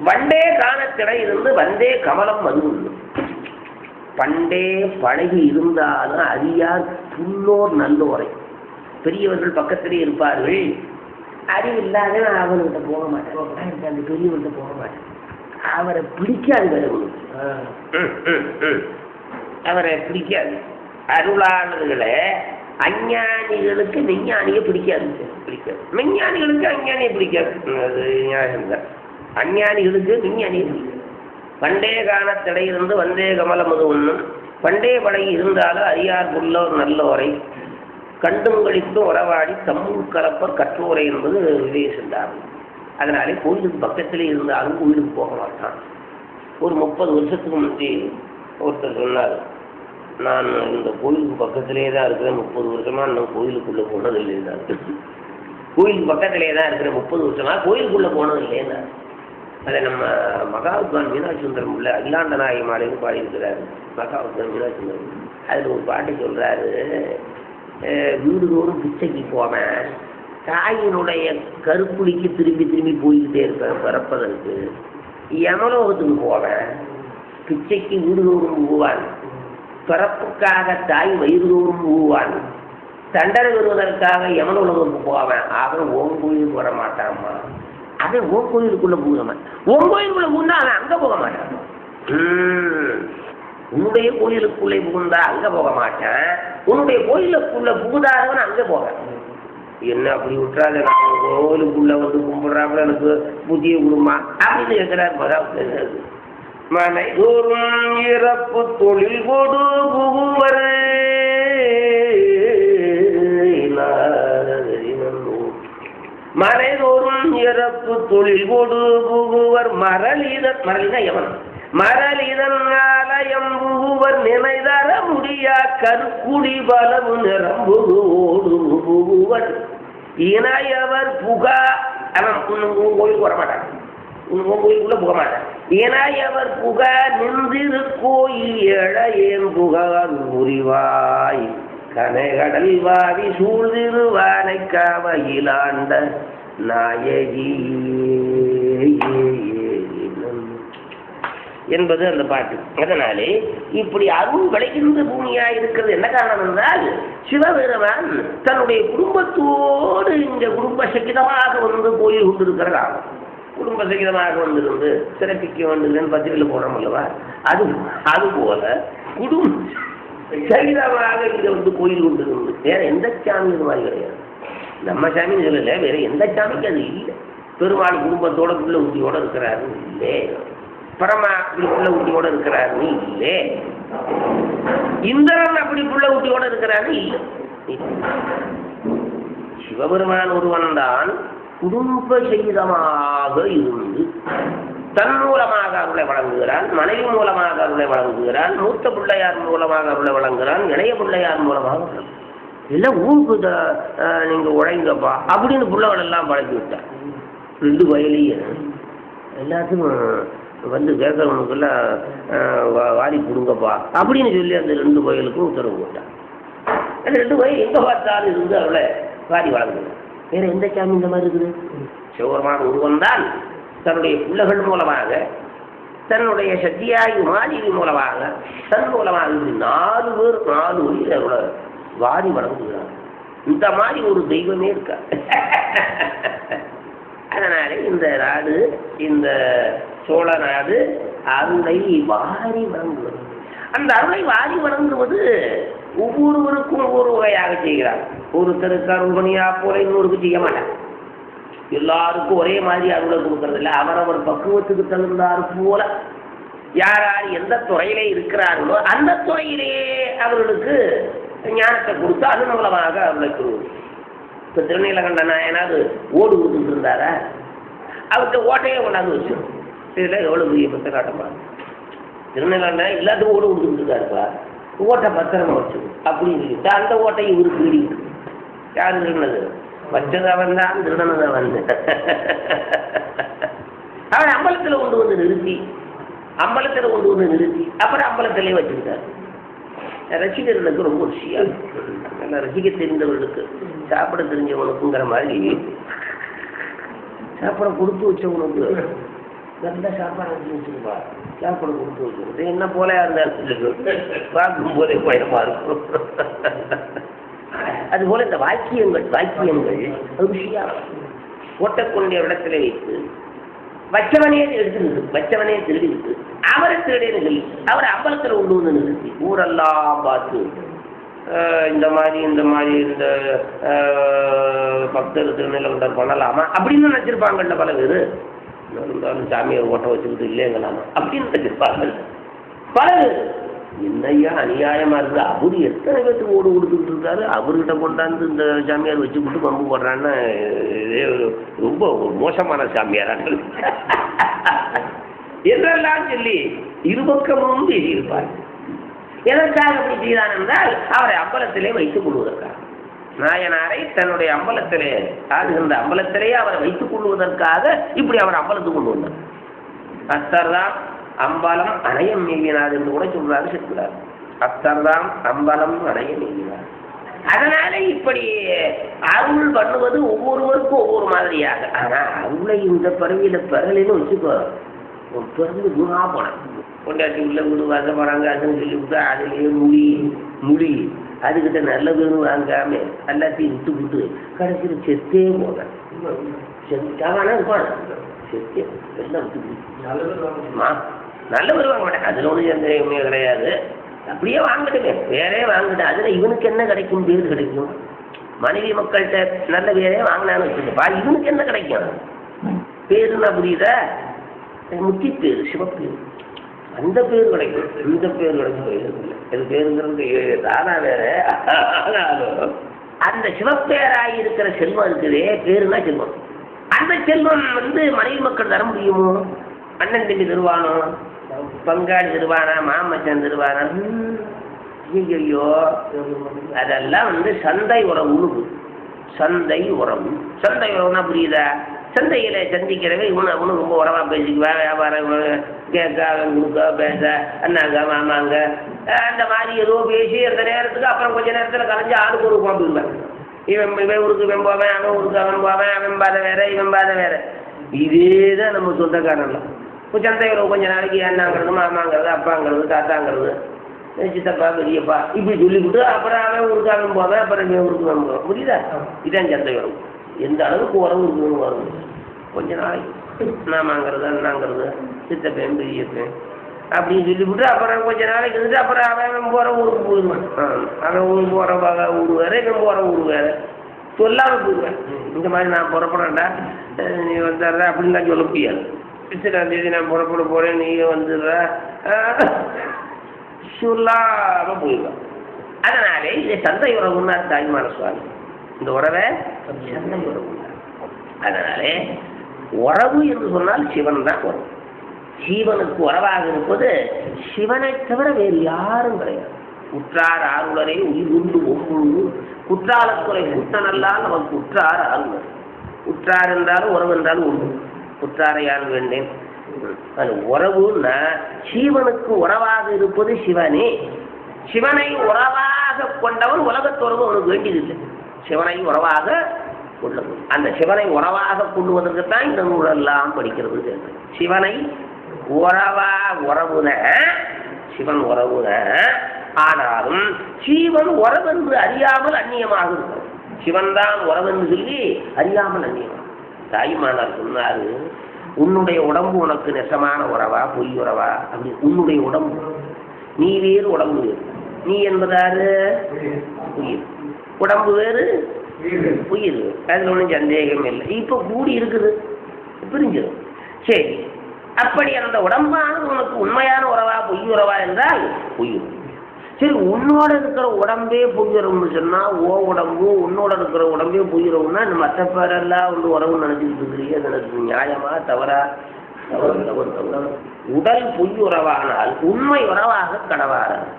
வண்டே காணத்திடை இருந்து வந்தே கமலம் அது உண்டு. பண்டே பழகி இருந்தாலும் அறியார் புல்லோர் நல்லோரை. பெரியவர்கள் பக்கத்திலே இருப்பார்கள். அறிவில்லாத அவர்கிட்ட போக மாட்டேன், அந்த பெரியவர்கிட்ட போக மாட்டேன். அவரை பிடிக்காது, அவரை பிடிக்காது. அருளாளர்களை அஞ்ஞானிகளுக்கு விஞ்ஞானியை பிடிக்காது. விஞ்ஞானிகளுக்கு அஞ்ஞானியை பிடிக்காது. அது நியாயம்தான். அஞ்ஞானிகளுக்கு விஞ்ஞானியை பிடிக்காது. பண்டே காணத்திடையிலிருந்து வந்தே கமலமது ஒன்றும் பண்டே பழகி இருந்தாலும் அறியார் புல்லோர் நல்லோரை கண்டும் கழித்தும் உறவாடி தம்முள் கலப்பர் கற்றோரை என்பது விவேக சித்தாந்தம். அதனாலே கோயிலுக்கு பக்கத்திலே இருந்தாலும் கோயிலுக்கு போக மாட்டான். ஒரு 30 வருஷத்துக்கு முந்தி ஒருத்தர் சொன்னார், நான் இந்த கோயிலுக்கு பக்கத்திலே தான் இருக்கிறேன், 30 வருஷமா நான் கோயிலுக்குள்ளே போனதில்லை. கோயிலுக்கு பக்கத்திலே தான் இருக்கிறேன், 30 வருஷமா கோயிலுக்குள்ளே போனதில்லைன்னா. அதை நம்ம மகாவித்வான் மீனாட்சி சுந்தரம் உள்ள அகிலாண்ட நாயகி மாலைன்னு பாடியிருக்கிறாரு. மகாவித்வான் மீனாட்சி சுந்தரம் அதில் ஒரு பாட்டு சொல்கிறாரு, வீடுதோறும் பிச்சைக்கு போவேன், தாயினுடைய கருப்புளிக்கு திரும்பி திரும்பி போய்கிட்டே இருப்பேன் பிறப்பதற்கு. யமலோகத்துக்கு போவேன், பிச்சைக்கு வீடுதோறும் போவான், பிறப்புக்காக தாய் வயிறுதோறும் போவான், தண்டனை வருவதற்காக யமலோகத்துக்கு போவேன். அவன் ஓம் கோயிலுக்கு வர மாட்டான்மா. அவன் ஓ கோயிலுக்குள்ள போக மாட்டான். ஓம் கோயிலுக்குள்ள புகுந்தா அவன் அங்க போக மாட்டான். உன்னுடைய கோயிலுக்குள்ளே புகுந்தா அங்க போக மாட்டான். உன்னுடைய கோயிலுக்குள்ள புகுதாதவன் அங்க போக. என்ன அப்படி விட்டுறாத, நான் கோவிலுக்குள்ள வந்து கும்பிடுறாப்புல எனக்கு புதிய குடும்பமா அப்படின்னு கேட்கிறார் மகாபுத்தர். மனை தோறும் இறப்பு தொழில் கொடு புகுவர் மறைதோறும் இறப்பு தொழில் கொடு புகுவர் மரளிதன் மரளிதான் எவன் மரளிதன் ஆலயம் புகுவர் நினைதர முடியா கற்குடி பலவு நிரம்புவோடு புகுவர் இணையவர் புகா. அவன் கோயிலுக்கு வரமாட்டான், கோயிலுக்குள்ள புக மாட்டான். இணையவர் புகா நின்றிரு கோயில் எழையேன் புகார் புரிவாய் கனைகடல் வாவி சூழ்திருவானை காவையிலாண்ட நாயகி என்பது அந்த பாட்டு. அதனாலே இப்படி அருள் விளைகின்ற பூமியா இருக்கிறது என்ன காரணம் என்றால், சிவபெருமான் தன்னுடைய குடும்பத்தோடு இங்க குடும்ப சகிதமாக வந்து கோயில் கொண்டிருக்கிற காலம். குடும்ப சகிதமாக வந்திருந்து சிறப்பிக்க வேண்டுதுன்னு பத்திரிகையில் போடுறோம் அல்லவா, அதுபோல குடும்ப சகிதமாக இங்க வந்து கோயில் கொண்டிருந்து வேற எந்த சாமி இது மாதிரி கிடையாது. நம்ம சாமின்னு சொல்லல, வேற எந்த சாமிக்கு அது இல்லை. பெருமாள் குடும்பத்தோட பிள்ளை ஊட்டியோட இருக்கிறாரு இல்லை, பரமா அப்படி பிள்ளை ஊட்டியோட இருக்கிறாரு இல்லை, இந்திரன் அப்படி பிள்ளை ஊட்டியோட இருக்கிறாரு இல்லை. சிவபெருமான் ஒருவன் தான் குடும்ப சகிதமாக இருந்து தன் மூலமாக அருளை வழங்குகிறான், மனைவி மூலமாக அருளை வழங்குகிறான், மூத்த பிள்ளையார் மூலமாக அருளை வழங்குகிறான், இளைய பிள்ளையார் மூலமாக எல்லாம் ஊருக்கு நீங்க உழைங்கப்பா அப்படின்னு பிள்ளைகள் எல்லாம் பழக்கி விட்டார். 2 வயலையும் எல்லாத்துக்கும் வந்து கேட்கறவனுக்கெல்லாம் வாரி கொடுங்கப்பா அப்படின்னு சொல்லி அந்த 2 வயலுக்கும் உத்தரவு போட்டான். அந்த 2 வயல் எங்க பார்த்தாலும் இருந்து அவளை வாரி வழங்குது. வேற எந்த சாமி இந்த மாதிரி இருக்குது? சிவபெருமான் ஒருவன் தான் தன்னுடைய பிள்ளைகள் மூலமாக, தன்னுடைய சக்தியாய் உமாதேவி மூலமாக, தன் மூலமாக 4 பேர் 4 வழியில் அவளை வாரி வழங்குகிறார். இந்த மாதிரி ஒரு தெய்வமே இருக்கா. அதனால இந்த நாடு, இந்த சோழ நாடு அருளை வாரி வழங்குவது. அந்த அருளை வாரி வழங்குவது ஒவ்வொருவருக்கும் ஒவ்வொரு வகையாக செய்கிறார். ஒருத்தருக்கு அருள்மணியா போல இன்னொருக்கு செய்ய மாட்டாங்க. எல்லாருக்கும் ஒரே மாதிரி அருளை கொடுக்கறது இல்லை. அவரவர் பக்குவத்துக்கு தகுந்தாறு போல யார் யார் எந்த துறையிலே இருக்கிறார்களோ அந்த துறையிலேயே அவர்களுக்கு ஞானத்தை கொடுத்து அதன் மூலமாக அருளை கொடுவது. இப்போ திருநீலகண்ட நாயனாவது ஓடு கொடுத்துட்டு இருந்தாரா, அவர்கிட்ட ஓட்டையே கொண்டாந்து வச்சு இதில் எவ்வளோ பெரிய பத்த காட்டப்பா. திருநீலகண்டன் எல்லாத்துக்கும் ஓடு கொடுத்துட்டு இருக்காருப்பா, ஓட்டை பத்திரமா வச்சு அப்படின்னு சொல்லிட்டு அந்த ஓட்டையை இவரு பீடிக்கிட்டு யாரு திருநது வச்சது அவன் தான், திருடனது அவன். அவன் அம்பலத்தில் கொண்டு வந்து நிறுத்தி அப்புறம் அம்பலத்திலே வச்சுக்கிட்டார். ரசிகர்களுக்கு ரொம்ப ருசியா, நல்லா ரசிக்க தெரிந்தவர்களுக்கு, சாப்பிட தெரிஞ்சவனுக்குங்கிற மாதிரி சாப்பிட கொடுத்து வச்சவனுக்கு நல்லா சாப்பாடு வச்சு வச்சுருப்பா. சாப்பாடு கொடுத்து வச்சுருது என்ன போல இருந்தாலும் பார்க்கும் போதே பயமா இருக்கும். அதுபோல இந்த வாக்கியங்கள் ருசியா ஓட்டக்கூடிய இடத்துல வைத்து வச்சவனே திருடிவிட்டு அவரை திருடேன்னு சொல்லி அவரை அம்பலத்தில் கொண்டு வந்து நிறுத்தி ஊரெல்லாம் பார்த்து இந்த மாதிரி இந்த பக்தர் திருநீலகண்டர் பண்ணலாமா அப்படின்னு நினைச்சிருப்பாங்கல்ல பல பேர். இருந்தாலும் சாமியை ஓட்ட வச்சுக்கிட்டு இல்லைங்களாமா அப்படின்னு நினைச்சிருப்பாங்க பல பேர். என்னையா அநியாயமா இருக்கு, அவரு எத்தனை பேருக்கு ஓடு கொடுத்துக்கிட்டு இருக்காரு, அவர்கிட்ட கொண்டாந்து இந்த சாமியார் வச்சுக்கிட்டு பம்பு போடுறான்னு இதே ரொம்ப மோசமான சாமியாராங்க என்றெல்லாம் சொல்லி இருபக்கமும் பேசியிருப்பார். எதற்காக அப்படி செய்தான் என்றால் அவரை அம்பலத்திலே வைத்துக் கொள்வதற்காக. நாயனாரை தன்னுடைய அம்பலத்திலே ஆடுகின்ற அம்பலத்திலேயே அவரை வைத்துக் கொள்வதற்காக இப்படி அவர் அம்பலத்துக்கு கொண்டு வந்தார். அத்தர்தான் அம்பலம் அணையம் நீங்கினார் என்று கூட சொல்றாரு செல்கிறார். அத்தர்தான் அம்பலம் அணைய நீங்கினார். அதனால இப்படி அருள் பண்ணுவது ஒவ்வொருவருக்கும் ஒவ்வொரு மாதிரியாக. ஆனா அருளை இந்த பறவையில பெறலைன்னு வச்சுக்கோ, பிறந்து குணா போனான். கொண்டாட்டி உள்ள வீடு வாச போறாங்க அதுன்னு சொல்லி விட்டு அதுலேயே முடி அதுக்கிட்ட நல்ல வீடு வாங்காம எல்லாத்தையும் விட்டு விட்டு கடைசியில் செத்தே போன செத்தாவானா இருப்பான். செத்தே எல்லாம் விட்டு நல்ல பேர் வாங்க மாட்டேன், அதுல ஒன்றும் சந்தேகமே கிடையாது. அப்படியே வாங்கிட்டுமே வேறே வாங்கிட்டேன். அதுல இவனுக்கு என்ன கிடைக்கும், பேர் கிடைக்கும். மனைவி மக்கள்கிட்ட நல்ல பேரே வாங்கினான்னு வச்சுக்கப்பா, இவனுக்கு என்ன கிடைக்கும்? பேருன்னா புரியுதா? முத்தி பேரு, சிவப்பேரு, அந்த பேர் கிடைக்கும். இந்த பேர் கிடைக்கும் இல்லை. இது பேருங்கிறது தானா வேற. ஆனாலும் அந்த சிவப்பேராய் இருக்கிற செல்வம் இருக்குதே, பேருனா செல்வம். அந்த செல்வம் மனைவி மக்கள் தர முடியுமோ? அண்ணன் தம்பி தருவானோ? பங்காளி தருவானா? மாமச்சன் தருவானா? ஐயோ, அதெல்லாம் சந்தை உறவு. சந்தை உறவு. சந்தை உறவுனா புரியுதா? சந்தையில் சந்திக்கிறவே அவனு ரொம்ப உறவா பேசிக்குவா, வியாபாரம் கேட்க, அவன் கொடுக்க, பேச, அண்ணாங்க மாமாங்க அந்த மாதிரி ஏதோ பேசி அந்த நேரத்துக்கு அப்புறம் கொஞ்ச நேரத்தில் கலைஞ்சி ஆளுக்கு ஒரு போட்டுருவான். இவன் ஊருக்கு இவன் போவேன், அவன் ஊருக்கு அவன் போவேன், அவன் பாதை வேற, இவன் பாதை வேற. இதே தான் நம்ம சொந்தக்காரன்லாம். இப்போ சந்தை உறவு கொஞ்ச நாளைக்கு அண்ணாங்கிறது, மாமாங்கிறது, அப்பாங்கிறது, தாத்தாங்கிறது, சித்தப்பா, பெரியப்பா இப்படி சொல்லிவிட்டு அப்புறம் அவன் ஊருக்கு அவன் போவேன், அப்புறம் இவன் ஊருக்கு அவன் போவேன். புரியுதா? இதான் சந்தை உறவு. எந்த அளவுக்கு உறவு இருக்குன்னு வரும். கொஞ்ச நாளைக்கு மாமாங்கிறது, அண்ணாங்கிறது, சித்தப்பேன், பெரியப்பேன் அப்படின்னு சொல்லிவிட்டு அப்புறம் கொஞ்ச நாளைக்கு இருந்துட்டு அப்புறம் அவன் போகிற ஊருக்கு போயிடுவான். அவன் ஊருக்கு போகிற ஊர் வேறு, இவன் போகிற ஊர் வேறு, சொல்லாமல் போயிடுவேன். இந்த மாதிரி நான் புறப்படேன்டா, நீ வந்துடுற அப்படின்னு தான் சொல்ல முடியாது. இத்தனாம் தேதி நான் புறப்பட போகிறேன், நீ வந்துடுற சொல்லாமல் போயிடுவான். அதனாலே இதை சந்தை உறவுன்னார் தாய்மான சுவாமி. இந்த உறவை சந்தை உறவு. அதனாலே உறவு என்று சொன்னால் சிவன் தான் உறவு. ஜீவனுக்கு உறவாக இருப்பது சிவனை தவிர வேறு யாரும் கிடையாது. உற்றார் ஆருளரே உயிர் உண்டு ஒவ்வொரு குற்றாலத்துறை குற்றனல்லால் நமக்கு உற்றார் ஆருளர். உற்றார் என்றாலும் உறவு என்றாலும் உண்டு. உற்றாரை யார் வேண்டேன். அது உறவுன்னா ஜீவனுக்கு உறவாக இருப்பது சிவனே. சிவனை உறவாக கொண்டவன் உலகத்துறவு அவனுக்கு வேண்டியதில்லை. சிவனை உறவாக கொள்ளது. அந்த சிவனை உறவாக கொள்ளுவதற்குத்தான் இந்த நூலெல்லாம் படிக்கிறது. சிவனை உறவுன சிவன் உறவுன, ஆனாலும் ஜீவன் உறவென்று அறியாமல் அந்நியமாக இருக்கும். சிவன் தான் உறவென்று சொல்லி அறியாமல் அந்நியமாக. தாய்மானார் சொன்னாரு, உன்னுடைய உடம்பு உனக்கு நெசமான உறவா பொய் உறவா? அப்படி உன்னுடைய உடம்பு, நீ வேறு உடம்பு வேறு. நீ என்பதாரு உயிர், உடம்பு வேறு உயிர். அதுல ஒன்றும் சந்தேகம் இல்லை. இப்போ கூடி இருக்குது, பிரிஞ்சிடும். சரி, அப்படி அந்த உடம்பானது உனக்கு உண்மையான உறவா பொய் உறவா என்றால் பொய். சரி, உன்னோட இருக்கிற உடம்பே பொய்யுறவுன்னு சொன்னா, ஓ உடம்பு உன்னோட இருக்கிற உடம்பே பொய்யுறவுன்னா மற்ற பேரெல்லாம் உறவுன்னு நினைச்சிட்டு இருக்கிறீங்க. எனக்கு நியாயமா தவறா? தவறு தவறு தவறு. உடல் பொய்யுறவானால் உண்மை உறவாக கடவாரார்.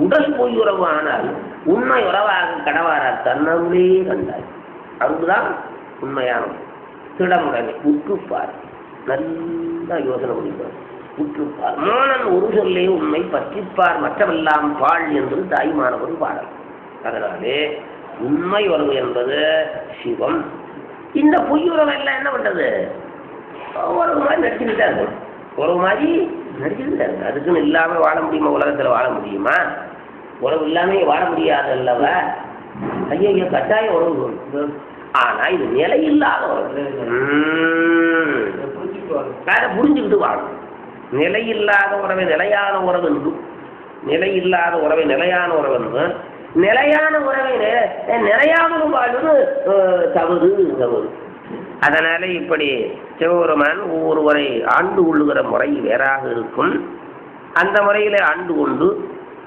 உடல் பொய்யுறவு ஆனால் உண்மை உறவாக கடவாரார். தன்னருளே கண்டார். அதுதான் உண்மையான திடமுடனே உற்றுப்பார். நல்லா யோசனை பண்ணிப்பார். உற்றுப்பார். மோனன் ஒரு சொல்லே உண்மை பற்றிப்பார் மற்றவெல்லாம் பாழ் என்பது தாய்மானவர் பாடல். அதனாலே உண்மை உறவு என்பது சிவம். இந்த பொய்யுறவு எல்லாம் என்ன பண்றது? உறவு மாதிரி நடிச்சுக்கிட்டா இருக்கும். உறவு மாதிரி நடிச்சுக்கிட்டா இருக்கு. அதுக்குன்னு இல்லாம வாழ முடியுமா? உலகத்துல வாழ முடியுமா? உறவு இல்லாம வாழ முடியாது அல்லவா? ஐயா, கட்டாய உறவு. ஆனா இது நிலையில்லாத உறவு. அதை புரிஞ்சுக்கிட்டு வாழும். நிலையில்லாத உறவை நிலையான உறவு என்றும், நிலையில்லாத உறவை நிலையான உறவு என்றும், நிலையான உறவை நிறையாமலும் வாழ்வது தவறு தவறு. அதனால இப்படி சிவபெருமான் ஒவ்வொருவரை ஆண்டு கொள்ளுகிற முறை வேறாக இருக்கும். அந்த முறையில ஆண்டு கொண்டு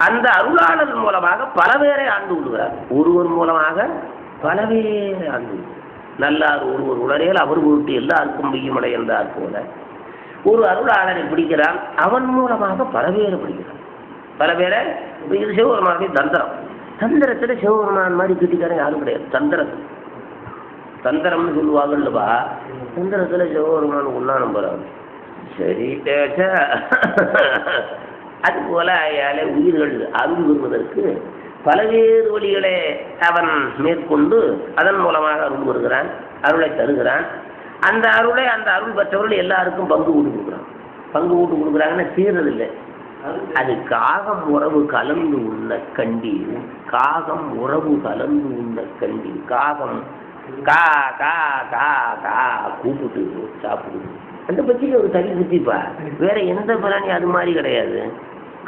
அந்த அருளாளர் மூலமாக பல பேரை ஆண்டு கொள்கிறார். ஒருவர் மூலமாக பல பேரை ஆண்டு. நல்லார் ஒருவர் உடனேல் அவர் பொருட்டு எல்லாருக்கும் பெய்யுமடை என்றார் போல ஒரு அருளாளரை பிடிக்கிறான். அவன் மூலமாக பல பேரை பிடிக்கிறான். பல பேரை. இது சிவபெருமானுடைய தந்திரம். தந்திரத்துல சிவபெருமான் மாதிரி கிட்டிக்காரன் யாரும் கிடையாது. தந்திரத்தில் தந்திரம்னு சொல்லுவாங்கல்லவா, தந்திரத்துல சிவபெருமான் ஒன்னா நம்புறாங்க. சரி, அதுபோல அயாலே உயிர்கள் அருள் வருவதற்கு பல்வேறு வழிகளை அவன் மேற்கொண்டு அதன் மூலமாக அருள் வருகிறான், அருளை தருகிறான். அந்த அருளை அந்த அருள் பெற்றவர்கள் எல்லாருக்கும் பங்கு ஊட்டு கொடுக்குறான். பங்கு ஊட்டு கொடுக்குறாங்கன்னா தீர்றதில்லை. அது காகம் உறவு கலந்து உண்ண கண்டி. காகம் உறவு கலந்து உண்ண கண்டி. காகம் கா கா கா கா கூப்பிட்டு சாப்பிடுது. அந்த பற்றிக்கு ஒரு தனி புத்திப்பா. வேற எந்த பிராணி அது மாதிரி கிடையாது.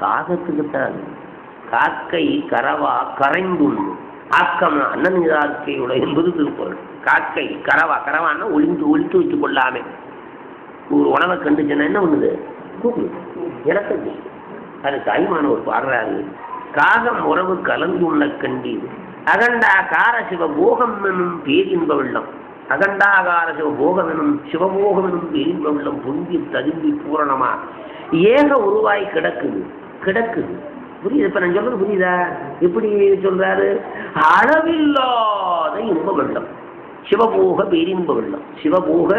காகத்துக்குத்தான். காக்கை கரவா கரைந்துண்டு. ஆக்கம் அன்னநிதாக்கையுடைய என்பது திருக்குறள். காக்கை கரவான்னா ஒழித்து வச்சுக் கொள்ளாமே ஒரு உணவை கண்டுச்சுன்னா என்ன பண்ணுது? கூப்பிடு எனக்கு. அது தாய்மானவர் பாடுறாரு. காகம் உறவு கலந்து உள்ள கண்டீர் அகண்டா கார சிவ போகம் எனும் பேரின்ப வெள்ளம். அகண்டாகார சிவ போகம் எனும் சிவபோகம் எனும் பேரின்ப வெள்ளம் பொங்கி ததும்பி பூரணமா ஏக உருவாய் கிடக்குது. புரியுது? இப்ப நான் சொல்றது புரியுதா? எப்படி சொல்றாரு? அளவில்லாத இன்ப வெள்ளம், சிவபோக பேரின்ப வெள்ளம். சிவபோக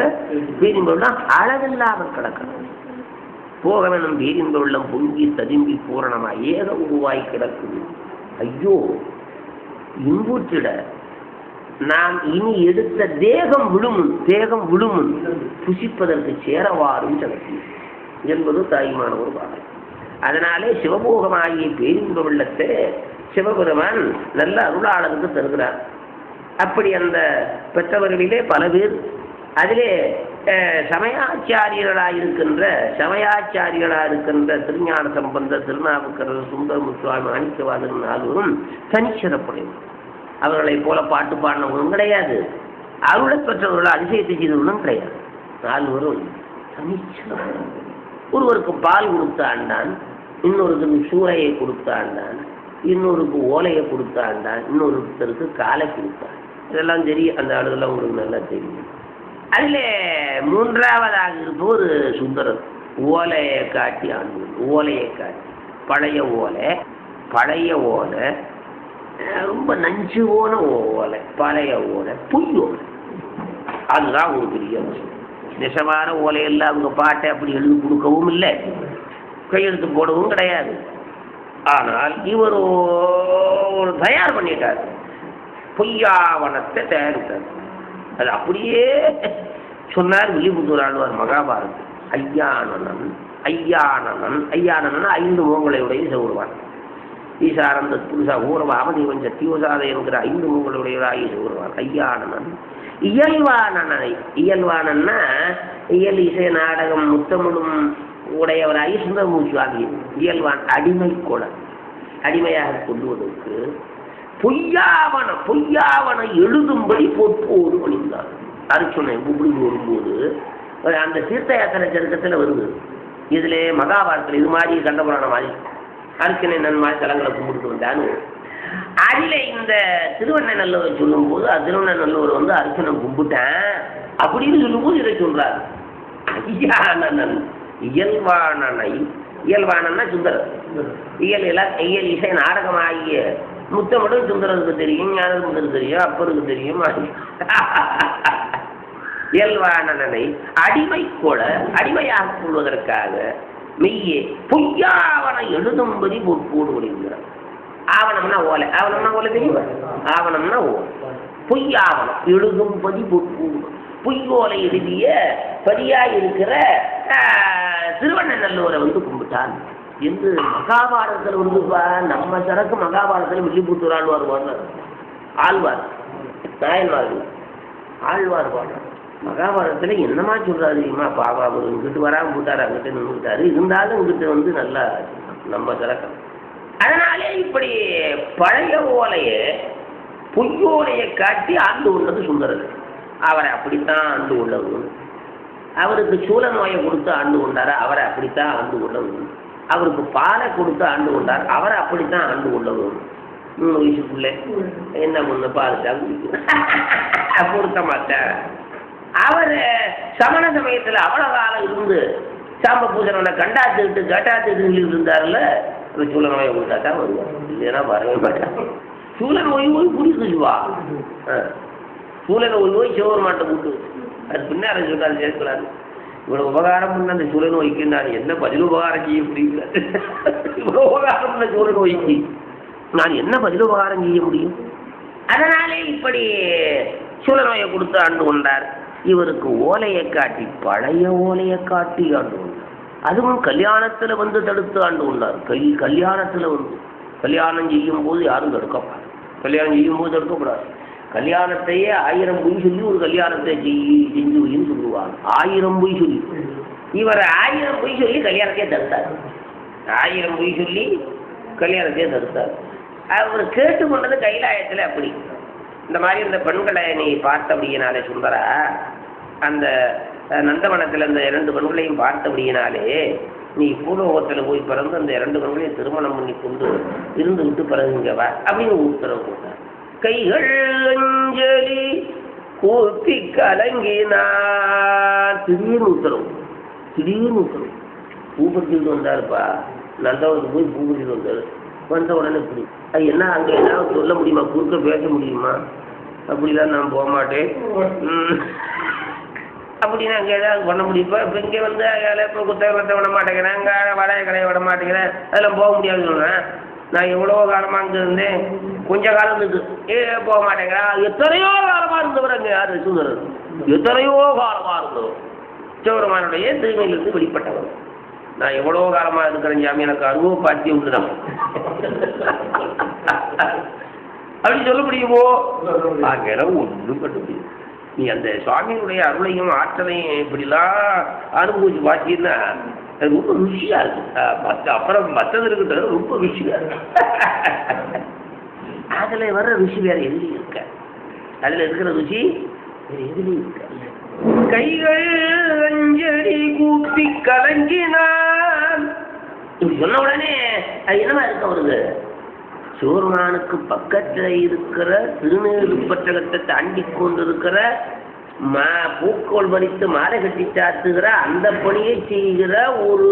பேரின்ப வெள்ளம் அளவில்லாமல் கிடக்கிறது. போகவனும் பேரின்ப வெள்ளம் பொங்கி ததும்பி பூரணமா ஏக உருவாய் கிடக்குது. ஐயோ, இன்புற்றிட நாம் இனி எடுத்த தேகம் விழுமுன் புசிப்பதற்கு சேரவாறும் சக்தி என்பது தாய்மான ஒரு பாடல். அதனாலே சிவபோகமாகிய பேரின்ப வெள்ளத்தை சிவபெருமான் நல்ல அருளாளருக்கு தருகிறார். அப்படி அந்த பெற்றவர்களிலே பல பேர் அதிலே சமயாச்சாரியர்களாக இருக்கின்ற திருஞான சம்பந்தர், திருநாவுக்கரசர், சுந்தரமுசுவாமி, மாணிக்கவாசகர் நால்வரும் தனிச்சிறப்புடையவர். அவர்களை போல பாட்டு பாடினவர்களும் கிடையாது, அருளை பெற்றவர்கள் அதிசயத்தை செய்தவர்களும் கிடையாது. நால்வரும் தனிச்சிறப்பு. ஒருவருக்கு பால் கொடுத்த ஆண்டான், இன்னொருக்கு சூறையை கொடுத்த ஆண்டான், இன்னொருக்கு ஓலையை கொடுத்த ஆண்டான், இன்னொருத்தருக்கு காலை கொடுத்தான். இதெல்லாம் தெரியும், அந்த ஆளுகள்லாம் உங்களுக்கு நல்லா தெரியும். அதில் மூன்றாவதாக இருப்பவர் சுந்தரர். ஓலையை காட்டி ஆண்டு, பழைய ஓலை ரொம்ப நஞ்சு போன ஓலை, பழைய ஓலை, பொய் ஓலை. அதுதான் ஒரு பெரிய விஷயம். நிஜமான ஓலையெல்லாம் அவங்க பாட்டை அப்படி எழுதி கொடுக்கவும் இல்லை, கையெழுத்து போடவும் கிடையாது. ஆனால் இவர் ஒரு தயார் பண்ணிட்டார், பொய்யாவனத்தை தயாரித்தார். அது அப்படியே சொன்னார் வில்லிபுத்தூர் ஆழ்வார் மகாபாரதம். ஐயானனன் 5 முகங்களையுடைய சிவருவான். ஈசானந்த புருஷா ஊரவ அவதீவன் சத்தியோசாத என்கிற 5 முகங்களையுடைய சிவருவான் ஐயானனன். இயல்வானன்னா இயல் இசை நாடகம் முத்தமிழும் உடையவராகி சுந்தரமூர்த்தி. இயல்வான் அடிமையாக கொள்வதற்கு பொய்யாவன எழுதும்படி பொற்போடு பணிந்தார். அர்ச்சுனை இப்படி வரும்போது அந்த தீர்த்த யாத்திரை சருக்கத்தில் வருது. இதுல மகாபாரத்தில் இது மாதிரி கண்டபுராண மாதிரி அர்ச்சனை நன்மாதிரி தலங்களை கும்பிட்டு வந்தான்னு. அதில் இந்த திருவண்ணநல்லூர் சொல்லும் போது திருவண்ணநல்லூர் வந்து அர்ச்சனை கும்பிட்டேன் அப்படின்னு சொல்லும்போது இதை சொல்றாரு. ஐயானன் இயல்வானன்னா சுந்தரர். இயல் இசை நாடகமாகிய முத்தமிடும் சுந்தரருக்கு தெரியும், ஞானமுதருக்கு தெரியும், அப்பருக்கு தெரியும். இயல்வானனை அடிமையாக கொள்வதற்காக மெய்யே பொய்யாவன எழுதும்படி பொற்போடு விடுகிறார். ஆவணம்னா ஓலை தெரியுமா? ஆவணம்னா ஓலை. பொய்யாவனம் எழுதும்படி பொற்போடு பொய்யோலை எழுதிய பதியாய் இருக்கிற திருவண்ணநல்லூரை வந்து கும்பிட்டான் என்று மகாபாரதத்தில் வந்துப்பா. நம்ம சரக்கு மகாபாரதத்தில் வில்லிபுத்தூர் ஆழ்வார் பாடுறார். ஆழ்வார் பாடுறார். மகாபாரதத்தில் என்னமா சொல்றாரு தெரியுமா? பாபா இங்கிட்டு வராமல் போட்டாரு, அங்கிட்ட நின்றுட்டாரு. இருந்தாலும் இங்கிட்ட வந்து நல்லா நம்ம சரக்கம். அதனாலே இப்படி பழைய ஓலையை பொய்யோலையை காட்டி ஆண்டு கொண்டது சுந்தரர். அவரை அப்படித்தான் ஆண்டு கொள்ளவும், அவருக்கு சூழ நோயை கொடுத்து ஆண்டு கொண்டாரு, அவரை அப்படித்தான் ஆண்டு கொள்ளவும், அவருக்கு பாலை கொடுத்து ஆண்டு கொண்டார், அவரை அப்படித்தான் ஆண்டு கொள்ளவும். 3 வயசுக்குள்ளே என்ன பண்ண பால் பொருத்த மாட்டேன். அவர் சமண சமயத்தில் அவ்வளவு காலம் இருந்து சாம்ப பூஜனை கட்டாத்துக்கிட்டு இருந்தார்ல, சூழ நோயை கொடுத்தா தான் வருவார், இல்லைன்னா வரவே மாட்டான். சூழ நோய் புரிஞ்சுவா, சூழ நோய் சிவன் மாட்டை கூட்டு அது பின்னாடி சொல்றாரு சேர்க்கிறாரு. இவ்வளவு உபகாரம் பண்ண அந்த சூழ நோய்க்கு நான் என்ன பதில் உபகாரம் செய்ய முடியல. இவ்வளவு உபகாரம் பண்ண சூழ நோய்க்கு நான் என்ன பதில் உபகாரம் செய்ய முடியும்? அதனாலே இப்படி சூழ நோயை கொடுத்து ஆண்டு கொண்டார். இவருக்கு ஓலையை காட்டி, பழைய ஓலையை காட்டி ஆண்டு கொண்டார். அதுவும் கல்யாணத்தில் வந்து தடுத்து ஆண்டு கொண்டார். கல்யாணத்தில் வந்து கல்யாணம் செய்யும் போது யாரும் தடுக்கப்படாது. கல்யாணம் செய்யும் போது தடுக்கப்படாது. கல்யாணத்தையே 1000 பொய் சொல்லி ஒரு கல்யாணத்தை செஞ்சுன்னு சொல்லுவாங்க. 1000 பொய் சொல்லி இவர் 1000 பொய் சொல்லி கல்யாணத்தையே தடுத்தார். 1000 பொய் சொல்லி கல்யாணத்தையே தடுத்தார். அவர் கேட்டுக்கொண்டது கைலாயத்தில் அப்படி. இந்த மாதிரி இந்த பெண்களை நீ பார்த்தபடியினாலே சுந்தரா, அந்த நந்தவனத்தில் அந்த 2 பெண்களையும் பார்த்தபடியினாலே நீ பூலோகத்தில் போய் பிறந்து அந்த 2 பெண்களையும் திருமணம் பண்ணி கொண்டு இருந்து விட்டு பிறகுங்க வா அப்படின்னு உத்தரவு போட்டார். கைகள் அஞ்சலி கூப்பி கலங்கினா திடீர்னு உத்தரவு, பூ பறிச்சுட்டு வந்தாருப்பா. நந்தவனுக்கு போய் பூ பறிச்சுட்டு வந்தாரு. வந்த உடனே இப்படி அது என்ன அங்கே ஏதாவது சொல்ல முடியுமா, குறுக்க பேச முடியுமா? அப்படிலாம் நான் போக மாட்டேன் அப்படின்னு அங்கே ஏதாவது பண்ண முடியுப்பா? இப்போ இங்கே வந்து இப்போ குத்தகத்தை விட மாட்டேங்கிறேன், அங்கே வளைய கடையை விட மாட்டேங்கிறேன், அதெல்லாம் போக முடியாதுன்னு சொல்கிறேன். நான் எவ்வளோ காலமாக அங்கே இருந்தேன், கொஞ்ச காலம் இருக்கு போக மாட்டேங்கிறேன். எத்தனையோ காலமாக இருந்தவர் அங்கே யார் சுந்தரர், எத்தனையோ காலமாக இருந்தவர் சிவபெருமானுடைய தூய்மையிலிருந்து வெளிப்பட்டவர். நான் எவ்வளோ காலமாக இருக்கிறேன் சாமி, எனக்கு அனுபவ பாத்தியம் உண்டுதான் அப்படி சொல்ல முடியுமோ? அங்கெல்லாம் ஒன்றும் பண்ண முடியும். நீ அந்த சுவாமியினுடைய அருளையும் ஆற்றலையும் இப்படிலாம் அனுபவிச்சு பார்த்தீங்கன்னா அது ரொம்ப ருசியா இருக்கு. அப்புறம் மற்றது இருக்கிறது ரொம்ப ருசியா இருக்கு. அதுல வர்ற ருசி வேற எதுலையும் இருக்க, அதுல இருக்கிற ருசி வேற எதுலையும் இருக்க. கைகள் அஞ்சலி கூப்பி கலங்கினான் இப்படி சொன்ன உடனே அது என்னமா இருக்க வருது? சிவருமானுக்கு பக்கத்தில் இருக்கிற திருநீறுப்பட்டகத்தை தாண்டி கொண்டிருக்கிற பூக்கோள் பறித்து மாலை கட்டி சாத்துகிற அந்த பணியை செய்கிற ஒரு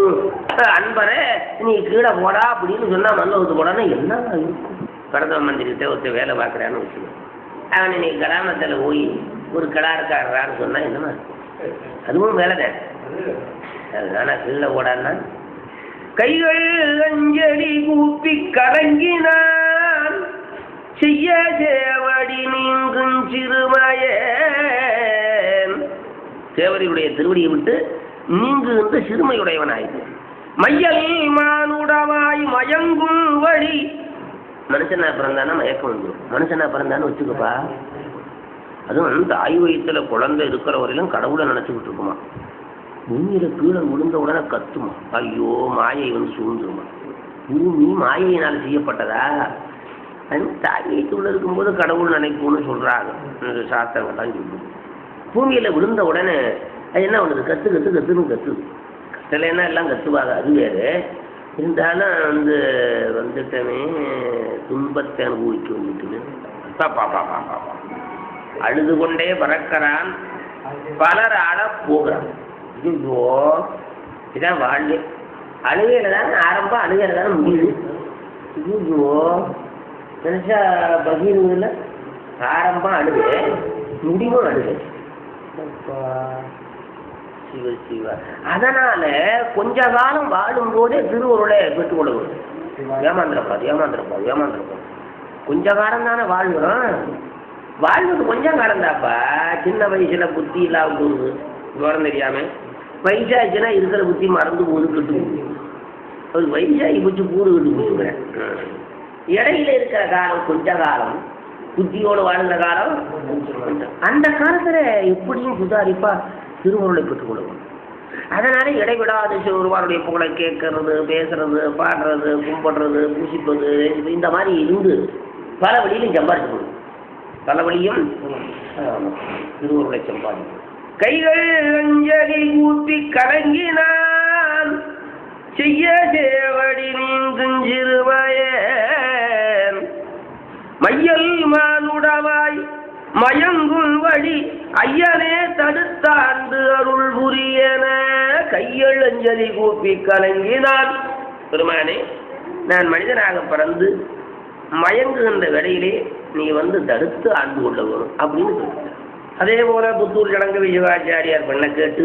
அன்பரை நீ கீழே போடா அப்படின்னு சொன்னா மல்லவத்து போடான்னு என்ன இருக்கும்? கடந்த மந்திரிகிட்ட ஒருத்தர் வேலை பார்க்குறான்னு வச்சுக்கோ, அவனை நீ கிராமத்தில் போய் ஒரு கிளாருக்காரரான்னு சொன்னா என்னமா இருக்கும்? அதுவும் வேலை தான். அதுதானா கீழே போடான்னா? கைகள் அஞ்சலி கூப்பி கலங்கினான் செய்ய சேவடி நீங்கும் சிறுமையே. சேவடியுடைய திருவடியை விட்டு நீங்குகின்ற சிறுமையுடையவனாயிரு. மையல் மானுடமாய் மயங்கும் வழி. மனுஷனா பிறந்தானா மயக்கம் வந்துடும். மனுஷனா பிறந்தான்னு வச்சுக்கப்பா, அதுவும் தாய் வயிற்றுல குழந்தை இருக்கிற வரையிலும் கடவுளை நினைச்சுக்கிட்டு இருக்குமா. பூமியில கீழே விழுந்த உடனே கத்துமா, ஐயோ மாயை வந்து சூழ்ந்துருமா. பூமி மாயையினால் செய்யப்பட்டதா? அது தாய் வயிற்றுள்ள இருக்கும்போது கடவுள் நினைப்போன்னு சொல்றாங்க சாஸ்திரங்கள்லாம் சொல்லுது. பூமியில விழுந்த உடனே அது என்ன பண்ணுது? கத்துன்னு கத்துது. கத்தலைன்னா எல்லாம் கத்துவாங்க, அது வேறு. இருந்தாலும் வந்து வந்துட்டமே துன்பத்தை அனுபவிக்க வந்துட்டுன்னு அழுது கொண்டே பறக்கிறான், பலர் ஆட போகிறான். ஐயோ இதான் வாழ்வு. அழுகையில தானே ஆரம்பம், அழுகையில தானே முடியுது. ஐயோ நினைச்சா பகீர்ல ஆரம்பம் அழுகு, முடிவும் அழுகு. சிவ சிவ. அதனால கொஞ்ச காலம் வாழும் போதே திருவருளை பெற்றுக் கொள்ளணும். ஏமாந்திரப்பாது. கொஞ்ச காலம் தானே வாழ்கிறோம். வாழ்வது கொஞ்சம் காலம் தாப்பா. சின்ன வயசுல புத்தி இல்லாம போகுது, விவரம் தெரியாம. வயசாச்சுன்னா இருக்கிற புத்தி மறந்து போகுது, கெட்டு போகுது. ஒரு வயசாகி போச்சு, கூடு கட்டு போச்சுக்கிறேன். இடையில இருக்கிற காலம் கொஞ்ச காலம், புத்தியோடு வாழ்ந்த காலம். அந்த காலத்துல எப்படியும் சுதாரிப்பா திருவருளை பெற்றுக் கொள்ளணும். அதனால இடைவிடாத சிவருமானுடைய புகழை கேட்கறது, பேசுறது, பாடுறது, கும்பிடுறது, பூசிப்பது, இந்த மாதிரி இருந்து பல வழியிலும் சம்பாதிக்கணும். பல வழியும் திருவருளை சம்பாதிக்கணும். கைகள் அஞ்சலி ஊற்றி கலங்கினான் செய்ய சேவடி நீங்கும் சிறுமையே. மையல் மானுடமாய் மயங்கும் வழி ஐயனே தடுத்தாண்டு அருள் புரியன. கையள் அஞ்சலி கூப்பி கலங்கினான். பெருமானே, நான் மனிதனாக பிறந்து மயங்குகின்ற வேளையிலே நீ வந்து தடுத்து ஆண்டு கொள்ள வரும் அப்படின்னு சொல்லிட்டார். அதே போல புத்தூர் சடங்கு சிவாச்சாரியார் பண்ண கேட்டு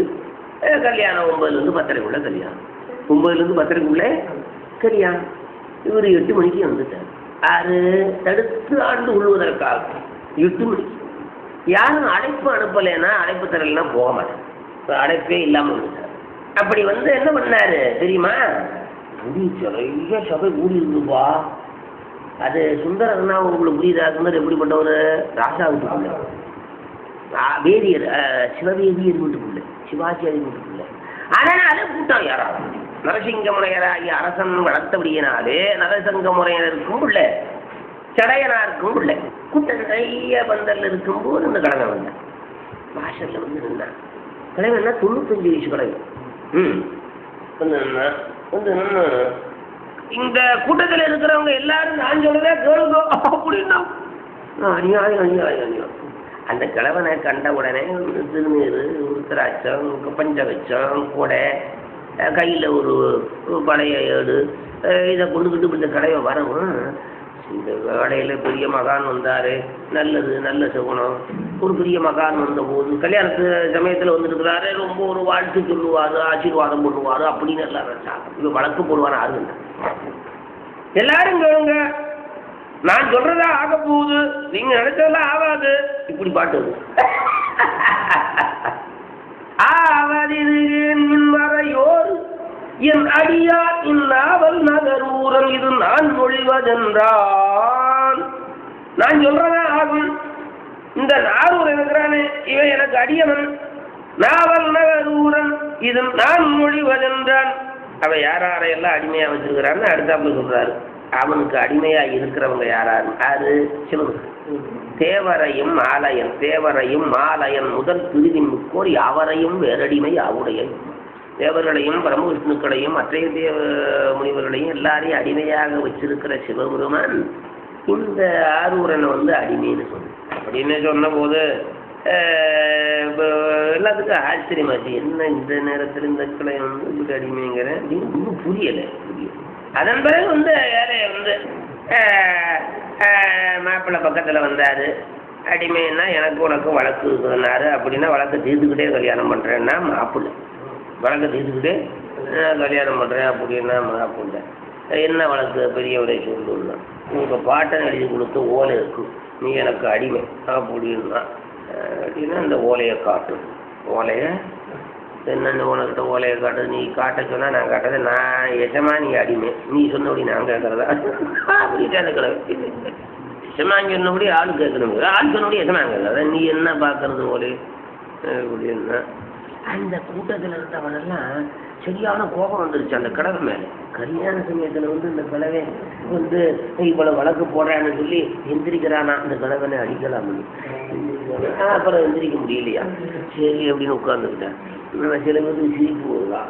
கல்யாணம் 9லேருந்து 10:30 கல்யாணம். 9லேருந்து 10:30 கல்யாணம். இவர் 8 மணிக்கு வந்துட்டார். யாரு தடுத்து ஆண்டு கொள்வதற்காக 8 மணிக்கு. யாரும் அழைப்பு அனுப்பலைன்னா, அழைப்பு தரலைன்னா போக மாட்டேன். அழைப்பே இல்லாமல் வந்துட்டார். அப்படி வந்து என்ன பண்ணாரு தெரியுமா? நிறைய சபை கூடி இருந்துப்பா. அது சுந்தரன்னா உங்களுக்கு புரியுதா? சுந்தர் எப்படிப்பட்டவர்? ராசா வீட்டுக்குள்ள, வேதியர், சிவவேதியர் வீட்டுக்குள்ள, சிவாச்சாரி வீட்டுக்குள்ள. அதனால கூட்டம் யாராவது நரசிங்க முறையராகி அரசன் வளர்த்தபடியினாலே நரசங்க முறையினருக்கும் உள்ள சடையனாருக்கும் பிள்ளை. கூட்டம் நிறைய பந்தல் இருக்கும்போது இந்த கிழமை வந்தேன். வாசல்ல வந்து நின்னா. கிழமைன்னா 95 வயசு கிழமை. வந்து நின்னா. வந்து நின்று இந்த கூட்டத்தில் இருக்கிறவங்க எல்லாரும் நான் சொல்றதே கேளுங்க அப்படின்னா அநியாயம் அநியாயம் அநியாயம். அந்த கிழவனை கண்ட உடனே திருநீர், உருத்திராட்சம், பஞ்சவச்சம், கொடை, கையில் ஒரு பழைய ஏடு, இதை கொண்டுக்கிட்டு இந்த கடையை வரவும் இந்த கடையில் பெரிய மகான் வந்தார், நல்லது நல்ல சுகுணம். ஒரு பெரிய மகான் வந்தபோது கல்யாணத்து சமயத்தில் வந்துருக்கிறாரு, ரொம்ப ஒரு வாழ்த்து சொல்லுவார், ஆசீர்வாதம் பண்ணுவார் அப்படின்னு எல்லாரும் இவ வழக்கு போடுவார். ஆறு எல்லாரும் கேளுங்க, நான் சொல்றதா ஆக போகுது, நீங்க நினைச்சதெல்லாம் ஆகாது. இப்படி பாட்டு ஆவதியோர் என் அடியார் இந்நாவல் நகரூரன் இது நான் மொழிவதென்றான். நான் சொல்றதா ஆகும். இந்த நாரூர் இருக்கிறானே இவன் எனக்கு அடியவன். நாவல் நகரூரன் இது நான் மொழிவதென்றான். அவன் யாரையெல்லாம் அடிமையா வச்சிருக்கிறான்னு அடுத்தாப்புல சொல்றாரு. அவனுக்கு அடிமையா இருக்கிறவங்க யாராரு? அது சிவன். தேவரையும் மாலையன், தேவரையும் மாலையன் முதல் பிரிவின் முக்கோர் யாவரையும் வேறடிமை ஆவுடைய. தேவர்களையும் பிரம்மவிஷ்ணுக்களையும் மற்ற தேவ முனிவர்களையும் எல்லாரையும் அடிமையாக வச்சிருக்கிற சிவபெருமான் இந்த ஆரூரனை வந்து அடிமைன்னு சொன்ன. அப்படின்னு சொன்ன போது எல்லாத்துக்கும் ஆச்சரியமாச்சு. என்ன இந்த நேரத்தில் இந்த கிளை வந்து இப்படி அடிமைங்கிற அப்படின்னு இன்னும் புரியலை. அதன் பிறகு வந்து வேலையை வந்து மாப்பிள்ளை பக்கத்தில் வந்தார். அடிமைன்னா எனக்கு உனக்கு வழக்கு இருக்குதுன்னாரு. அப்படின்னா வழக்கை தீர்த்துக்கிட்டே கல்யாணம் பண்ணுறேன்னா மாப்பிள்ளை. வழக்கை தீர்த்துக்கிட்டே கல்யாணம் பண்ணுறேன் அப்படின்னா மாப்பிள்ளை. என்ன வழக்கு பெரியவரை சொல்லுன்னா, உங்கள் பாட்டன் எழுதி கொடுத்த ஓலை இருக்கு, நீ எனக்கு அடிமை அப்படின்னா. அப்படின்னா இந்த ஓலையை காட்டு. ஓலையை என்னென்ன உனக்கிட்ட ஓலையை காட்டு. நீ காட்ட சொன்னால் நான் காட்டுறது. நான் எஜமா, நீ அடிமை. நீ சொன்னபடி நான் கேட்கறதா அப்படின்ட்டு அந்த கிழமை. எஜமான் சொன்னபடி ஆள் கேட்கணும், ஆள் சொன்னபடி எஜமான் கேட்கறதா. நீ என்ன பார்க்கறது ஓலை அப்படின்னா. அந்த கூட்டத்தில் இருந்தவனெல்லாம் சரியான கோபம் வந்துருச்சு அந்த கிழவை மேலே. கல்யாண சமயத்தில் வந்து இந்த கிழவை வந்து இவ்வளோ வழக்கு போடுறான்னு சொல்லி எந்திரிக்கிறானா. அந்த கிழவனை அடிக்கலாம். அப்புறம் எந்திரிக்க முடியலையா, சரி அப்படின்னு உட்காந்துக்கிட்டேன். சில பேருக்கு சிரிப்பு வருதா,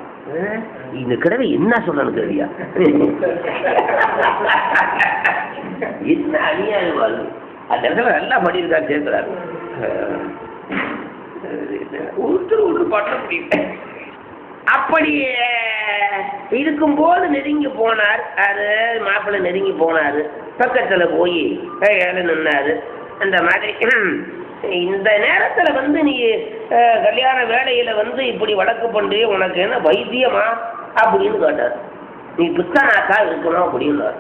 இந்த கிழவை என்ன சொல்லணும் தெரியா, என்ன அநியாயம் வாழ்வு. அந்த இடத்துல நல்லா பண்ணியிருக்கா சேர்க்கிறாரு. ஒருத்தர் ஒன்று பண்ண முடியல. அப்படி இருக்கும்போது நெருங்கி போனார். அது மாப்பிள்ளை நெருங்கி போனார். பக்கத்தில் போய் ஏழை நின்னாரு. அந்த மாதிரி இந்த நேரத்தில் வந்து நீ கல்யாண வேலையில் வந்து இப்படி வழக்கு பண்ணுறிய, உனக்கு என்ன வைத்தியமா அப்படின்னு கேட்டார். நீ பித்தனாக்கா இருக்கணும் அப்படின்னார்.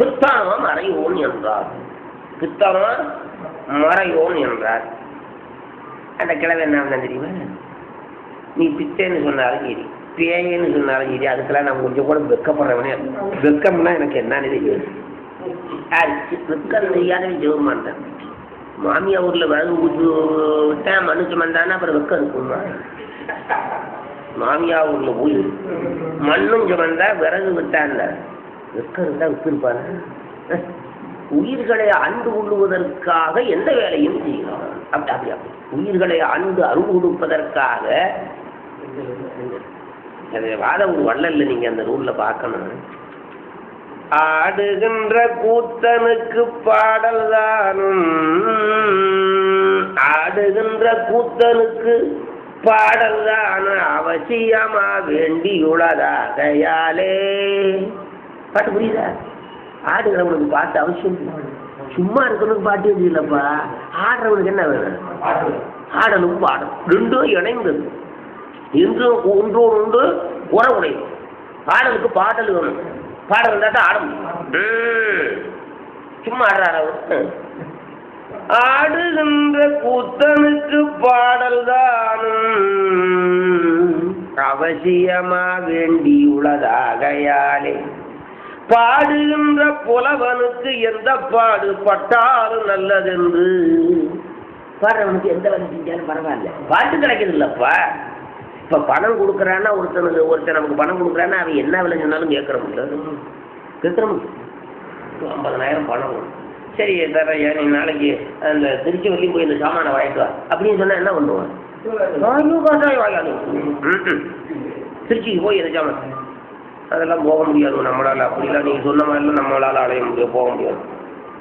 பித்தனம் மறையோன் என்றார். பித்தனம் மறையோன் என்றார். அந்த கிழவை என்ன தெரியுமா, நீ பித்தேன்னு சொன்னாலும் சரி, பேயன்னு சொன்னாலும் சரி, அதுக்கெல்லாம் நான் கொஞ்சம் கூட வெக்கப்படுறவனே. வெக்கம்னா எனக்கு என்னன்னு தெரியாது. வெக்கம் தெரியாதவே ஜெபம் மாட்டேன். மாமியா ஊரில் விறகு ஊற்று விட்டேன், மனு சுமந்தானே அப்புறம் வெக்கம் இருக்குமா? மாமியா ஊரில் போய் மண்ணும் சுமந்தா விறகு விட்டான்ல, வெக்கம் இருந்தால் விட்டுருப்பாரு. உயிர்களை ஆண்டு கொள்ளுவதற்காக எந்த வேலையும் செய்யலாம். அப்படி அப்படி அப்படி உயிர்களை ஆண்டு அருள் கொடுப்பதற்காக வாத ஒரு வள்ளல்ல நீங்க அந்த ரூல்ல பார்க்கணும். ஆடுகின்ற கூத்தனுக்கு பாடல் தானும், ஆடுகின்ற கூத்தனுக்கு பாடல் தானும் அவசியமா வேண்டியுள்ளதாகையாலே. பாட்டு புரியுதா? ஆடுகிறவனுக்கு பாட்டு அவசியம். சும்மா இருக்கணும்னு பாட்டு எது இல்லைப்பா. ஆடுறவனுக்கு என்ன வேணும்? ஆடலும் பாடும் ரெண்டும் இணைந்தது. என்றும் ஒன்றோடு ஒன்று உறவுடையது. ஆடலுக்கு பாடல் வேணும். பாடல் இருந்தாட்டா ஆட முடியும். சும்மா ஆடுறாரு. ஆடுகின்ற கூத்தனுக்கு பாடல் தானும் அவசியமா வேண்டியுள்ளதாகையாலே, பாடுகின்ற புலவனுக்கு எந்த பாடு பட்டாலும் நல்லதென்று. பாடுறவனுக்கு எந்த வேலை செஞ்சாலும் பரவாயில்ல, பாட்டு கிடைக்கிறது இல்லப்பா. இப்ப பணம் கொடுக்குறான்னா ஒருத்தர் நமக்கு பணம் கொடுக்குறான்னா அவன் என்ன விலை சொன்னாலும் கேட்கற முடியாது. கேட்கற முடியும். 50,000 பணம் சரி தரையா நீ நாளைக்கு அந்த திருச்சி வரையும் போய் இந்த சாமானை வாங்கிட்டு வா அப்படின்னு சொன்னால் என்ன பண்ணுவான்? கட்டாயம் வாங்காது. திருச்சிக்கு போய் இந்த சாமான் அதெல்லாம் போக முடியாது நம்மளால். அப்படிலாம் நீங்கள் சொன்ன மாதிரிலாம் நம்மளால் அடைய முடியாது, போக முடியாது.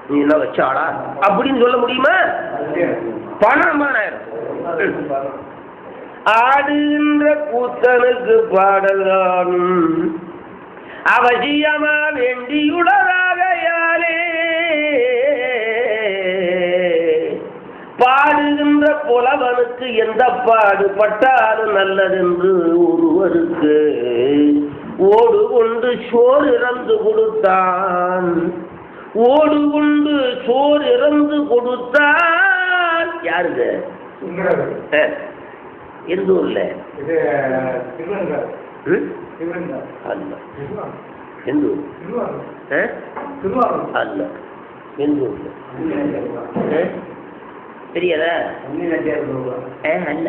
நீ என்ன வச்சாடா அப்படின்னு சொல்ல முடியுமா? பணம் 50,000. ஆடுகின்ற கூத்தனுக்கு பாடல்தான் அவசியமா வேண்டியுள்ளதாகையாலே பாடுகின்ற புலவனுக்கு எந்த பாடுபட்டாலும் நல்லதென்று ஒருவருக்கு ஓடு கொண்டு சோறு இறந்து கொடுத்தான். ஓடு கொண்டு சோறு இறந்து கொடுத்தான். யாருக்கு? எந்த ஊர்ல? அல்ல. எந்த ஊர்? அல்ல. எந்த ஊர்ல? தெரியாதா? அல்ல.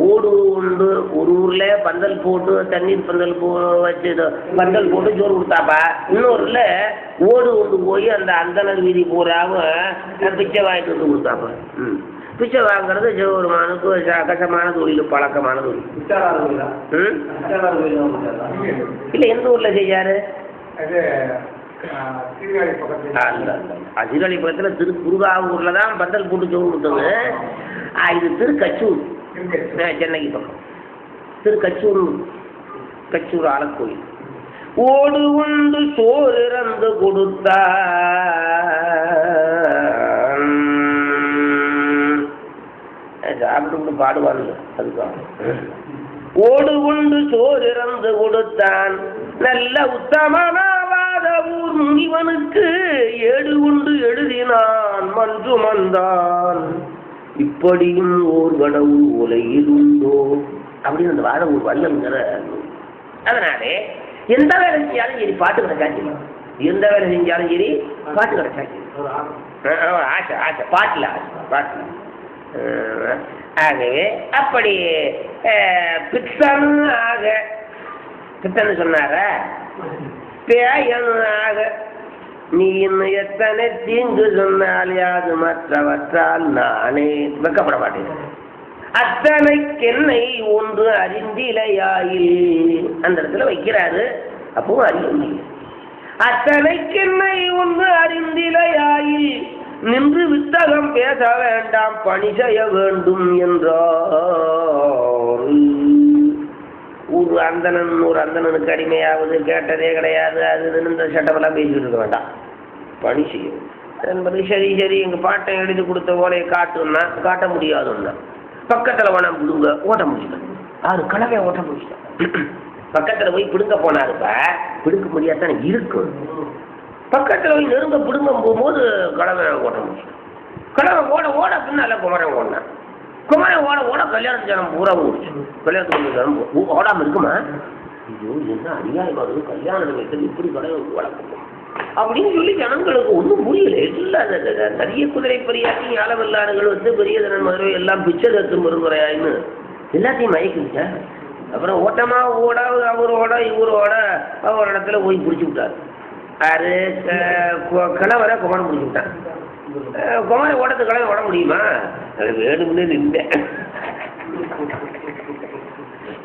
ஓடு உண்டு ஒரு ஊர்ல பந்தல் போட்டு தண்ணீர் பந்தல் வச்சு பந்தல் போட்டு சோறு கொடுத்தாப்பா. இன்னொருல ஓடு கொண்டு போய் அந்த அந்தனர் வீதி பூராம பிச்சை வாங்கிட்டு வந்து கொடுத்தாப்பா. பிச்சை வாங்குறது சிவபெருமானுக்கு கஷ்டமான தொழில், பழக்கமான தொழில். இல்லை எந்த ஊர்ல செய்யாரு? சீர்காழி பக்கத்தில் திருக்குறுகாவூர்ல தான் பந்தல் போட்டு சோறு கொடுத்தவங்க. இது திருக்கச்சூர், சென்னைக்கு பக்கம் கச்சூர் ஆலக்கோயில். ஓடு உண்டு சோறு இறந்து கொடுத்தா சாப்பிட்டு பாடுவாங்க. அதுக்காக ஓடு உண்டு சோறு இறந்து கொடுத்தான் நல்ல உத்தமனாவாத ஊர் முனிவனுக்கு ஏடு உண்டு எழுதினான் மன்று மந்தான் இப்படியும் ஓர் கடவுள் உலகில் உண்டோ அப்படின்னு அந்த வாத ஒரு வல்லங்கிற. அதனாலே எந்த வேலை செஞ்சாலும் சரி பாட்டு கிடைச்சாச்சு, எந்த வேலை செஞ்சாலும் சரி பாட்டு கிடைச்சாச்சு. ஆசை ஆசை பாட்டில் பாட்டில். ஆகவே அப்படி பித்தனாக பித்தன்னு சொன்னார பேயனாக நீ இன்னும் எத்தனை தீங்கு சொன்னால் யாது மற்றவற்றால் நானே வெக்கப்பட மாட்டேன். அத்தனைக்கென்னை ஒன்று அறிந்திலையாயில் அந்த இடத்துல வைக்கிறாரு. அப்பவும் அறிய அத்தனைக்கென்னை ஒன்று அறிந்திலையாயில் நின்று வித்தகம் பேச வேண்டாம் பணி செய்ய வேண்டும் என்றார். ஒரு அந்தணனுக்கு அடிமையாவது கேட்டதே கிடையாது. அது இந்த சட்டமெல்லாம் பேசிட்டு இருக்க வேண்டாம், பணி செய்யும் என்பது. சரி சரி எங்கள் பாட்டை எழுதி கொடுத்த ஓலையை காட்டுன்னா காட்ட முடியாதுன்னா பக்கத்தில் வேணாம் பிடுங்க ஓட்ட முடியும். 6 கலவை ஓட்ட முடிச்சிட்டேன். பக்கத்தில் போய் பிடுங்க போனாருப்ப பிடுங்க முடியாதானே இருக்கும். பக்கத்தில் போய் நெருங்க பிடுங்க போகும்போது கலவை ஓட்ட முடிச்சிட்டேன். கலவை ஓட ஓட பின்னால குமரன் ஓடினான். குமரன் ஓட ஓட கல்யாணத்து ஜனம் பூரா ஓடிச்சு. கல்யாணத்துக்கு ஜனம் ஓடாமல் இருக்குமா? ஐயோ என்ன அநியாயமாகுது, கல்யாண நிலையத்தில் இப்படி கலவை வளர்க்கணும் அப்படின்னு சொல்லி ஜனங்களுக்கு ஒன்றும் புரியல. இல்லாத நிறைய குதிரை பெரியாட்டி அளவில்லாடுகள் வந்து பெரிய திறன் மதுரை எல்லாம் பிச்சை தத்து மறுமுறையாயின்னு எல்லாத்தையும் மயக்கிச்சா. அப்புறம் ஓட்டமாக ஓட அவரோட இவரோட ஒரு இடத்துல போய் பிடிச்சி விட்டார். யாரு? கிழவரை குமரன் பிடிச்சி விட்டான். குமரன் ஓட்டத்து கிழமை ஓட முடியுமா? வேணும்னு நின்றேன்.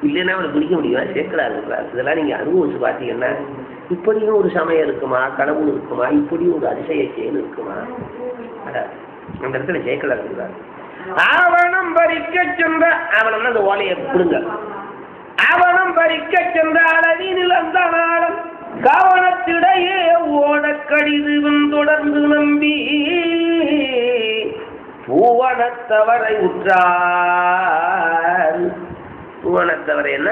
இல்லைன்னா அவனை பிடிக்க முடியுமா? சேர்க்கலாரு. இதெல்லாம் நீங்கள் அனுபவிச்சு பார்த்தீங்கன்னா இப்படியும் ஒரு சமயம் இருக்குமா, கடவுள் இருக்குமா, இப்படியும் ஒரு அதிசய செயல் இருக்குமா? அந்த இடத்துல சேர்க்கலாரு இருக்கிறார். ஆவணம் பறிக்க சென்ற அவனம் அந்த ஓலையை பிடுங்க. ஆவணம் பறிக்க சென்ற அளவில் அந்த நாளம் கவனத்திடையே ஓட கடிது தொடர்ந்து நம்பி பூவனத்தவரை உற்றார். பூவனத்தவரை என்ன?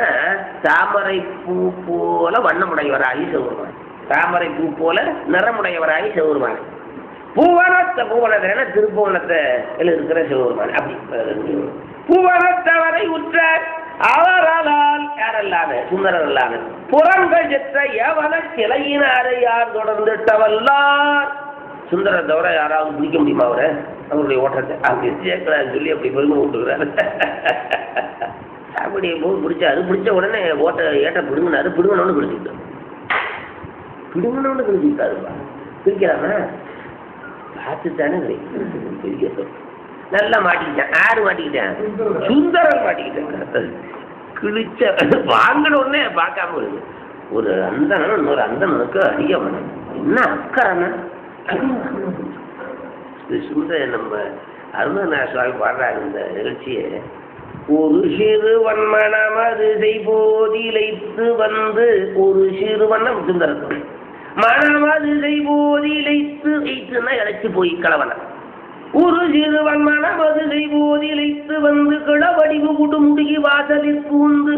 தாமரை பூ போல வண்ணமுடையவராகி சிவருமான். தாமரை பூ போல நிறமுடையவராகி சிவருமான். பூவனத்தை திருப்புவனத்தை இருக்கிற சிவருமான். அப்படி பூவனத்தவரை உற்றார் அவரால் யாரல்லாத சுந்தரர் அல்லாத புறங்கள் செற்ற எவன சிலையினாரை யார் தொடர்ந்துட்டவல்லார். சுந்தரர் தவிர யாராவது பிடிக்க முடியுமா அவரை? அவருடைய ஓட்டத்தை அப்படி சேர்க்கலான்னு சொல்லி அப்படி பெருமை விட்டுக்கிறார். அப்படி போய் பிடிச்சாரு. பிடிச்ச உடனே ஏட்ட பிடுங்கினாரு. பிடுங்கணும்னு பிடிச்சிக்கிட்டாரு. பிரிக்கிறானா பார்த்துத்தானே பெரிய நல்லா மாட்டிக்கிட்டேன். யாரு மாட்டிக்கிட்டேன்? சுந்தரன் மாட்டிக்கிட்டேன். கிழிச்ச வாங்கின உடனே பார்க்காம வருது. ஒரு அந்தனன் இன்னொரு அந்தனனுக்கு அடியவன் என்ன அக்கறனா சுந்தர நம்ம அருணநாத சுவாமி பாடுறாங்க இந்த நிகழ்ச்சியை. ஒரு சிறுவன் மனமது செய்போதிலைத்து வந்து ஒரு சிறுவன் சுந்தரத்தம் மனமது செய்போதிலைத்து வைத்துன்னா இழைச்சி போய் கிழவன ஒரு சிறுவன் மனமது செய்போதிலைத்து வந்து கிளவடிவு குடுமுடுகி வாசலில் பூந்து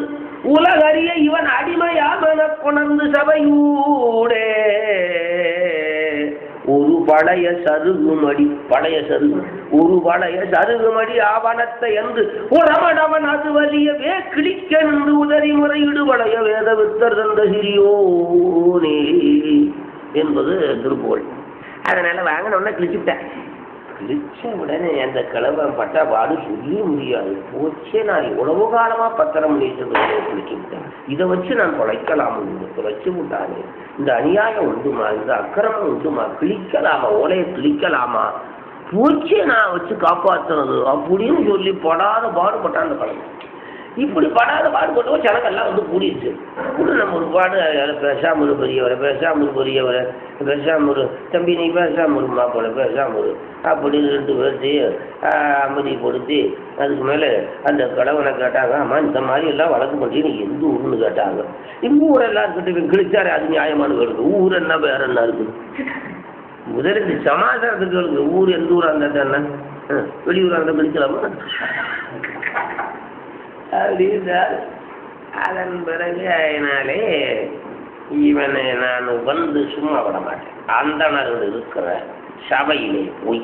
உலகறிய இவன் அடிமையாமன கொணர்ந்து சபையூடே ஒரு பழைய சருகுமடி ஒரு பழைய சருகுமடி ஆவணத்தை என்று உடமடவன் அது வலியவே கிளிக்கென்று உதறி முறையிடு பழைய வேத வித்தர் தந்த சிறியோனே என்பது திருப்புகழ். அதனால வாங்கினோன்னா கிழிச்சுட்டேன். கிழிச்ச உடனே அந்த கிழவன் பட்டா பாடு சொல்லி முடியாது. போச்சே நான் எவ்வளவு காலமா பத்திரம் பண்ணிட்டு கிழிச்சு விட்டேன். இதை வச்சு நான் தொலைக்கலாம் தொலைச்சு விட்டானே. இந்த அநியாயம் உண்டுமா, இந்த அக்கிரமம் உண்டுமா, கிழிக்கலாமா, ஓலையை கிழிக்கலாமா, போச்சே நான் வச்சு காப்பாற்றுறது அப்படின்னு சொல்லி படாத பாடுபட்டான் அந்த கிழவன். இப்படி படாத பாடுபட்டவோ ஜனங்கள்லாம் வந்து கூடிடுச்சு. கூட நம்ம ஒரு பாடு பேசாமரு பெரியவரை பேசாமரு தம்பி நீ பேசாமரு மாப்பிள்ள பேசாமரு அப்படின்னு 2 பேர்த்தையும் அமைதிப்படுத்தி அதுக்கு மேலே அந்த கடவுளை கேட்டாங்க. ஆமாம் இந்த மாதிரி எல்லாம் வழக்கு பண்ணி நீ எந்த ஊர்னு கேட்டாங்க. இந்த ஊர் எல்லாருக்கிட்ட கிழிச்சாரு அது நியாயமான கேளுங்க. ஊர் என்ன வேற என்ன இருக்குது? முதலில் சமாதானத்துக்கு கேளுங்க. ஊர் எந்த ஊராக இருந்தா என்ன வெளியூராக இருந்தால் கிழிக்கலாமா அப்படின்றார். அதன் பிறகு அதனாலே இவனை நான் வந்து சும்மா விட மாட்டேன். அந்தணர்கள் இருக்கிற சபையிலே போய்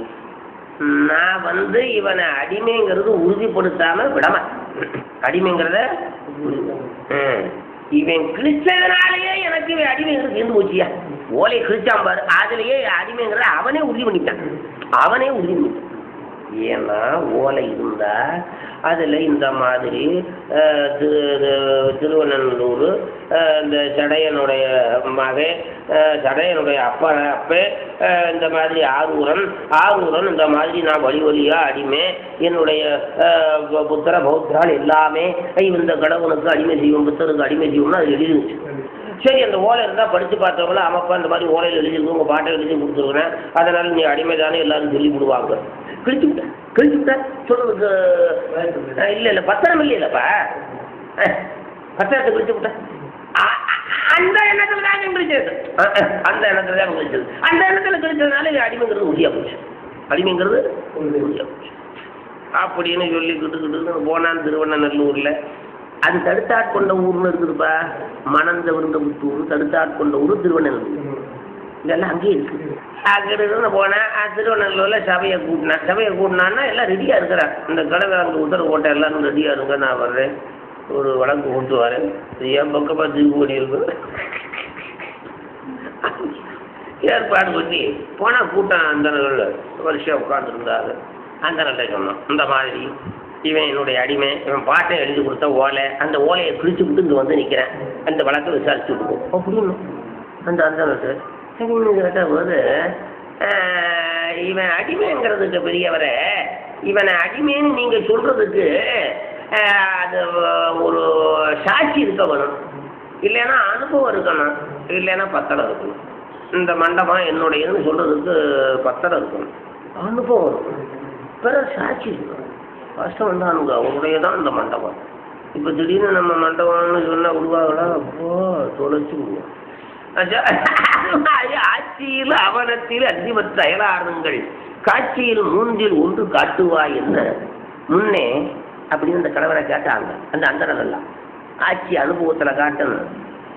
நான் வந்து இவனை அடிமைங்கிறது உறுதிப்படுத்தாம விடமாட்டேன். அடிமைங்கிறத இவன் கிழிச்சதுனாலேயே எனக்கு அடிமைங்கிறது இருந்து போச்சியா. ஓலை கிழிச்சான் பாரு, அதுலயே அடிமைங்கிறத அவனே உறுதி பண்ணிட்டான். ஏன்னா ஓலை இருந்தா அதில் இந்த மாதிரி திருவண்ணூர் இந்த சடையனுடைய மகன் சடையனுடைய அப்ப இந்த மாதிரி ஆரூரன் இந்த மாதிரி நான் வழியாக அடிமை என்னுடைய புத்திர பௌத்திரால் எல்லாமே இந்த கடவுளுக்கு அடிமை செய்வோம் புத்தருக்கு அடிமை செய்வோம்னு அது எழுதிருச்சு. சரி அந்த ஓலை இருந்தால் படித்து பார்த்தவங்கள ஆமாப்பா இந்த மாதிரி ஓலையில் எழுதிருக்கு உங்கள் பாட்டை எழுதி கொடுத்துருக்குறேன் அதனால் நீ அடிமை தானே எல்லாரும் சொல்லி விடுவாங்க. கிழிச்சுட்டேன் சொல்றதுக்கு இல்லை பத்திரம் இல்லைல்லப்பா பத்திரத்தை கிழிச்சு விட்டேன். அந்த எண்ணத்தில் தான் கிழிச்சது. அந்த எண்ணத்தில் கிழிச்சதுனால அடிமைங்கிறது உறுதியாக போச்சு. அப்படின்னு சொல்லி கிட்டு போனான் திருவண்ணநல்லூரில். அது தடுத்தாட்கொண்ட ஊர்னு இருக்குதுப்பா. மணந்த விருந்தபுத்தூர் தடுத்தாட்கொண்ட ஊர் திருவண்ணநல்லூர். இதெல்லாம் அங்கேயே இருக்குது. அங்கிட்டு போனேன். திருவண்ணூரில் சபையை கூட்டினான்னா எல்லாம் ரெடியாக இருக்கிறார். இந்த கடைக்காரங்க உத்தரவு போட்ட எல்லாரும் ரெடியாக இருங்க நான் வர்றேன் ஒரு வழக்கு கொண்டு வரேன் என் பக்கமாக திருப்பி பண்ணி இருக்கு ஏற்பாடு பண்ணி போனால் கூட்டம் அந்தனர்கள் வருஷம் உட்காந்துருந்தாரு. அந்தனர்கிட்ட சொன்னோம் இந்த மாதிரி இவன் என்னுடைய அடிமை இவன் பாட்டை எழுதி கொடுத்த ஓலை அந்த ஓலையை கிழிச்சு விட்டு இங்கே வந்து நிற்கிறேன் அந்த வழக்கை விசாரிச்சு விட்டுருக்கோம் அப்படின்னு அந்த அந்தனர்கள் கேட்ட போது இவன் அடிமைங்கிறதுக்கு பெரியவரை இவனை அடிமைன்னு நீங்கள் சொல்கிறதுக்கு அது ஒரு சாட்சி இருக்க வேணும், இல்லைன்னா அனுபவம் இருக்கணும், இல்லைன்னா பத்திரம் இருக்கணும். இந்த மண்டபம் என்னுடையதுன்னு சொல்கிறதுக்கு பத்திரம் இருக்கணும், அனுபவம் இருக்கணும், பிறகு சாட்சி இருக்கணும். கஷ்டம் வந்தானுங்க அவங்களுடைய தான் இந்த மண்டபம். இப்போ திடீர்னு நம்ம மண்டபம்னு சொன்னால் விடுவாங்களா? அப்போ தொலைச்சி விடுவோம். ஆட்சியில் அவனத்தில் அதிபத்த அயலாருங்கள் காட்சியில் 3இல் 1 காட்டுவாய் என்ன முன்னே அப்படின்னு அந்த கடவுளை கேட்டாங்க. அந்த அந்தனெல்லாம் ஆட்சி அனுபவத்தில் காட்டணும்,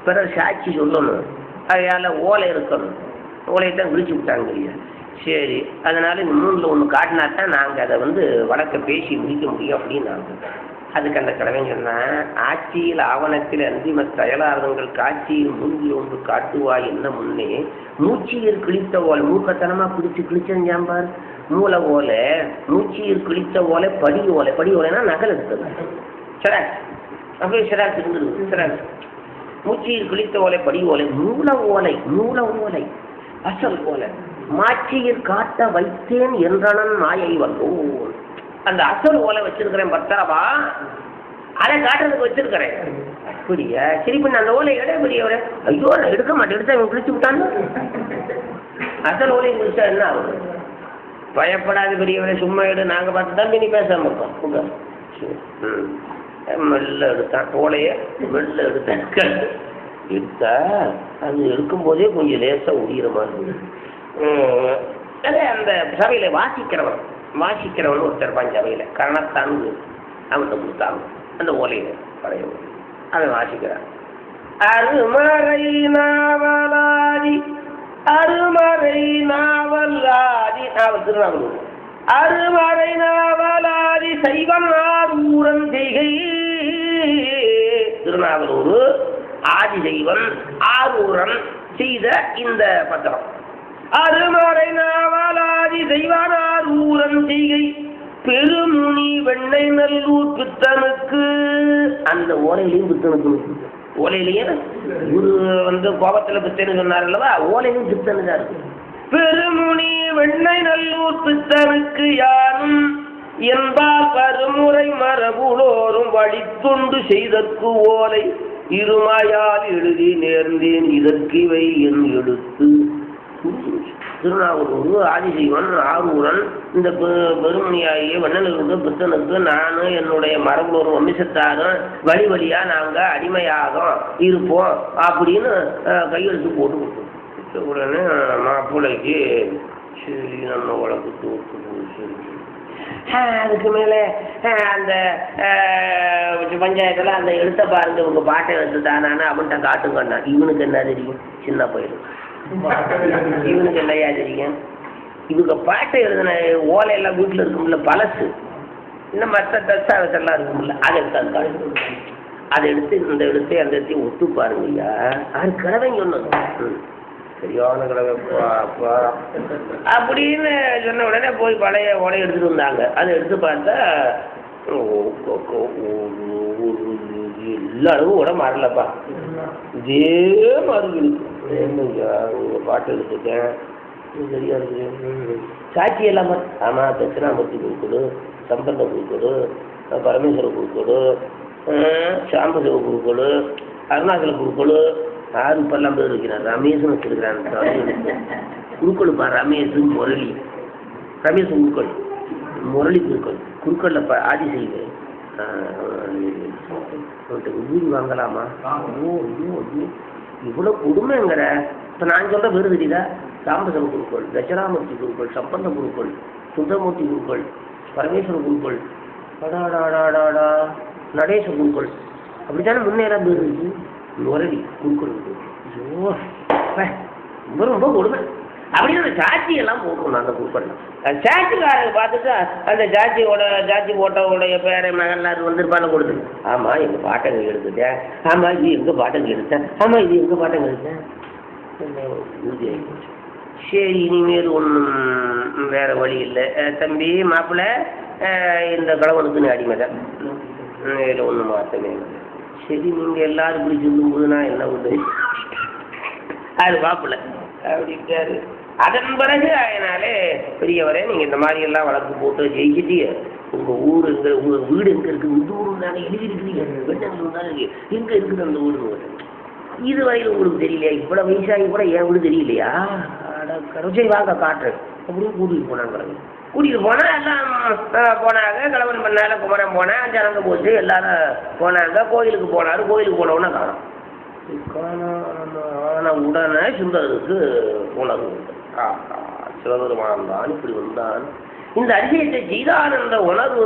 பிறகு சாட்சி சொல்லணும், அதால் ஓலை இருக்கணும். ஓலையை தான் விழிச்சு விட்டாங்க இல்லையா? சரி அதனால இந்த 3இல் 1 காட்டினாத்தான் நாங்கள் அதை வழக்க பேசி முடிக்க முடியும் அப்படின்னாங்க. அதுக்கு அந்த கடவுள் சொன்னால் ஆட்சியில் ஆவணத்தில் அந்திம தயலார்தங்கள் காட்சியில் 3இல் 1 காட்டுவாய் என்ன முன்னே மூச்சியில் கிழித்த ஓலை மூக்கத்தனமாக கிழிச்சஞ்சாம்பார் மூளை ஓலை மூச்சியில் கிழித்த ஓலை படி ஓலைனா நகல் இருக்குது செராக்ஸ் அப்படியே செராக்ஸ் இருந்துருக்கு. செராக்ஸ் மூச்சியில் கிழித்த ஓலை படி ஓலை மூல ஓலை அசல் ஓலை. மாட்சியில் காட்ட வைத்தேன் என்றனன் மாயை வந்தோன். அந்த அசல் ஓலை வச்சிருக்கிறேன் பத்திரமா, அதை காட்டுறதுக்கு வச்சிருக்கிறேன். அப்படியா? சரி, பண்ண அந்த ஓலை எடை பெரியவரே. ஐயோ, நான் எடுக்க மாட்டேன், எடுத்தா இவன் பிடிச்சு விட்டான்னு. அசல் ஓலையை பிடிச்சா என்ன ஆகுது? பயப்படாது பெரியவரே, சும்மா எடு, நாங்கள் பார்த்து தான் நீ பேசாம இருக்கோம். மெல்ல எடுத்தான் ஓலையை, மெல்ல எடுத்தா அது எடுக்கும்போதே கொஞ்சம் லேசாக உரிகிற மாதிரி. அதே அந்த சபையில் வாசிக்கிறவன் ஒருத்தர் இருப்பான் சபையில், கரணத்தான்னு அவன்கிட்ட கொடுத்தாங்க அந்த ஓலையில் பழைய ஓலை. அவன் வாசிக்கிறான். அருமறை நாவலாதி நாவல் திருநாவலூர். அருமறை நாவலாதி சைவம் ஆரூரன் செய்கை. திருநாவலூர் ஆதிசைவன் ஆரூரன் செய்த இந்த பத்திரம். அருமறை நாவலாதி செய்வாரூரன் செய்கை பெருமுனி வெண்ணை நல்லூர் பித்தனுக்கு. அந்த ஓலையிலையும் பித்தனுக்கு, ஓலையிலேயே குரு கோபத்தில் பித்தன்னு சொன்னார் அல்லவா, ஓலையிலும் பித்தனு தான் இருக்கு. பெருமுனி வெண்ணை நல்லூர் பித்தனுக்கு யாரும் என்பால் பருமுறை மரபுளோரும் வழித்தொண்டு செய்தற்கு ஓலை இருமாயால் எழுதி நேர்ந்தேன் இதற்கு இவை என் எழுத்து. திருநாவலூர் ஆதிசைவன் ஆரூரன் இந்த பெருமணியாகிய வண்ணனூருக்கு பித்தனுக்கு நான் என்னுடைய மரபுலோர் வம்சத்தாரும் வழி வழியா நாங்கள் அடிமையாக இருப்போம் அப்படின்னு கையெழுத்து போட்டு கொடுத்தோம். உடனே மாப்பிள்ளைக்கு சரி நம்ம வழக்கு அதுக்கு மேலே அந்த பஞ்சாயத்தில் அந்த எழுத்த பாருங்க உங்க பாட்டை எடுத்துட்டானான்னு அவன்கிட்ட காட்டுங்கண்ணா. இவனுக்கு என்ன தெரியும்? சின்ன பயிரும் இவனுக்கு என்னையா தெரியும்? இவங்க பாட்டை எழுதின ஓலையெல்லாம் வீட்டில் இருக்கும்ல பழசு, இன்னும் மற்ற தஸ்தாவசெல்லாம் இருக்கும்ல, அதை எடுத்து அதை எடுத்து இந்த எடுத்து அந்த இடத்தையும் ஒத்து பாருங்கய்யா. அது கிழவைங்க சொன்னது சரியான கிழவை அப்படின்னு சொன்ன உடனே போய் பழைய ஓலை எடுத்துட்டு வந்தாங்க. அதை எடுத்து பார்த்தா எல்லா அளவும் கூட மாறலப்பா, இதே மாதிரி இருக்கு. என்னையா உங்கள் பாட்டு எடுத்துட்டேன் சரியா இருக்குது. சாட்சி எல்லாம் ஆமாம், தட்சிணாமூர்த்தி குருக்கள், சம்பந்த குருக்கள், பரமேஸ்வர குருக்கள், சாம்பசிவ குருக்கள், அருணாச்சல குருக்கள், யாரும் இப்பெல்லாம் பேர் வைக்கிறார். ரமேஷன் வச்சிருக்கிறான் குருக்கள் பாரு, ரமேஷ் முரளி, ரமேஷ் குருக்கள், முரளி குருக்கள், குருக்களில் ஆதிசைவ ஊதி வாங்கலாமா? ஐயோ ஐயோ ஐயோ இவ்வளோ கொடுமைங்கிற. இப்போ நான் சொல்கிற பேர் தெரியுதா? சாம்பசவ குருக்கள், தட்சிணாமூர்த்தி குருக்கள், சம்பந்த குருக்கள், சுந்தரமூர்த்தி குருக்கள், பரமேஸ்வர குருக்கள், அடாடாடாடாடா நடேச குருக்கள், அப்படித்தானே முன்னேற பேர் இருக்கு. முரளி குருக்கள். ஐயோ ரொம்ப ரொம்ப கொடுமை அப்படின்னு அந்த சாட்சியெல்லாம் போட்டுக்கணும். அந்த குருக்கள்லாம் அந்த சாட்சிக்காரங்க பார்த்துட்டு அந்த சாட்சி போட்டவுடைய பேரை மகன்லாம் வந்திருப்பான கொடுத்து, ஆமாம் எங்கள் பாட்டங்க எடுத்துட்டேன், ஆமாம் இது எங்கள் பாட்டங்க எடுத்தேன், ஆமாம் இது எங்கள் பாட்டங்க எடுத்தேன். உறுதி ஆகிப்போச்சு. சரி, இனிமேல் ஒன்றும் வேறு வழி இல்லை. தம்பி மாப்பிள்ளை இந்த கணவனுக்கு நீ அடிமை தான், இதில் ஒன்றும் மாற்றமே இல்லை. சரி, நீங்கள் எல்லாரும் இப்படி சொல்லும்போது நான் என்ன உண்டு அது மாப்பிள்ளை அப்படின்ட்டாரு. அதன் பிறகு அதனாலே பெரியவரே நீங்கள் இந்த மாதிரி எல்லாம் வழக்கு போட்டு ஜெயிச்சிட்டீங்க, உங்கள் ஊர் எங்கே, உங்கள் வீடு எங்கே இருக்குது, இந்த ஊர் தானே எழுதிருக்கிறீங்க, வெள்ளங்கள் தானே எங்கே இருக்குது அந்த ஊருன்னு. இது வரையில் உங்களுக்கு தெரியலையா? இவ்வளோ வயசாகி கூட என் வீடு தெரியலையா? சரி வாங்க காட்டுறேன் அப்படின்னு கூட்டிகிட்டு போனாங்க. கூட்டிகிட்டு போனால் எல்லாம் போனாங்க. கலவரம் பண்ணால குமரன் போனேன், ஜனங்க போச்சு, எல்லாரும் போனாங்க. கோயிலுக்கு போனார். கோயிலுக்கு போனவுடனே காணும். ஆனால் உடனே சுந்தரருக்கு உணர்வு சிவபெருமான் தான் இப்படி வந்தான், இந்த அதிசயத்தை செய்தான் என்ற உணர்வு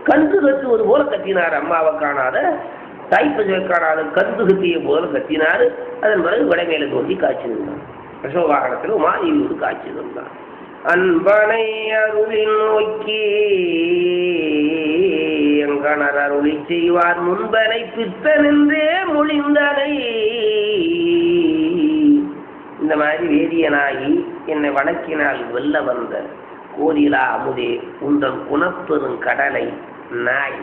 கன்று கத்துவது போல கத்தினார். அம்மாவை காணாத தாய்ப்பதிவை காணாத கன்று கத்திய போல கத்தினார். அதன் பிறகு வடமேல தோண்டி காட்சி இருந்தான். பிரசவவாகனத்தில் உமாதேவியோடு காட்சி இருந்தான். அன்பனை அருளி நோக்கி எங்கனர் அருளி செய்வார் முன்பனை பித்தனென்றே மொழிந்தனை. இந்த மாதிரி வேதியனாகி என்னை வணக்கினால் வெல்ல வந்த கோதிலா அமுதே உந்தன் குணப்பெரும் கடலை நாய்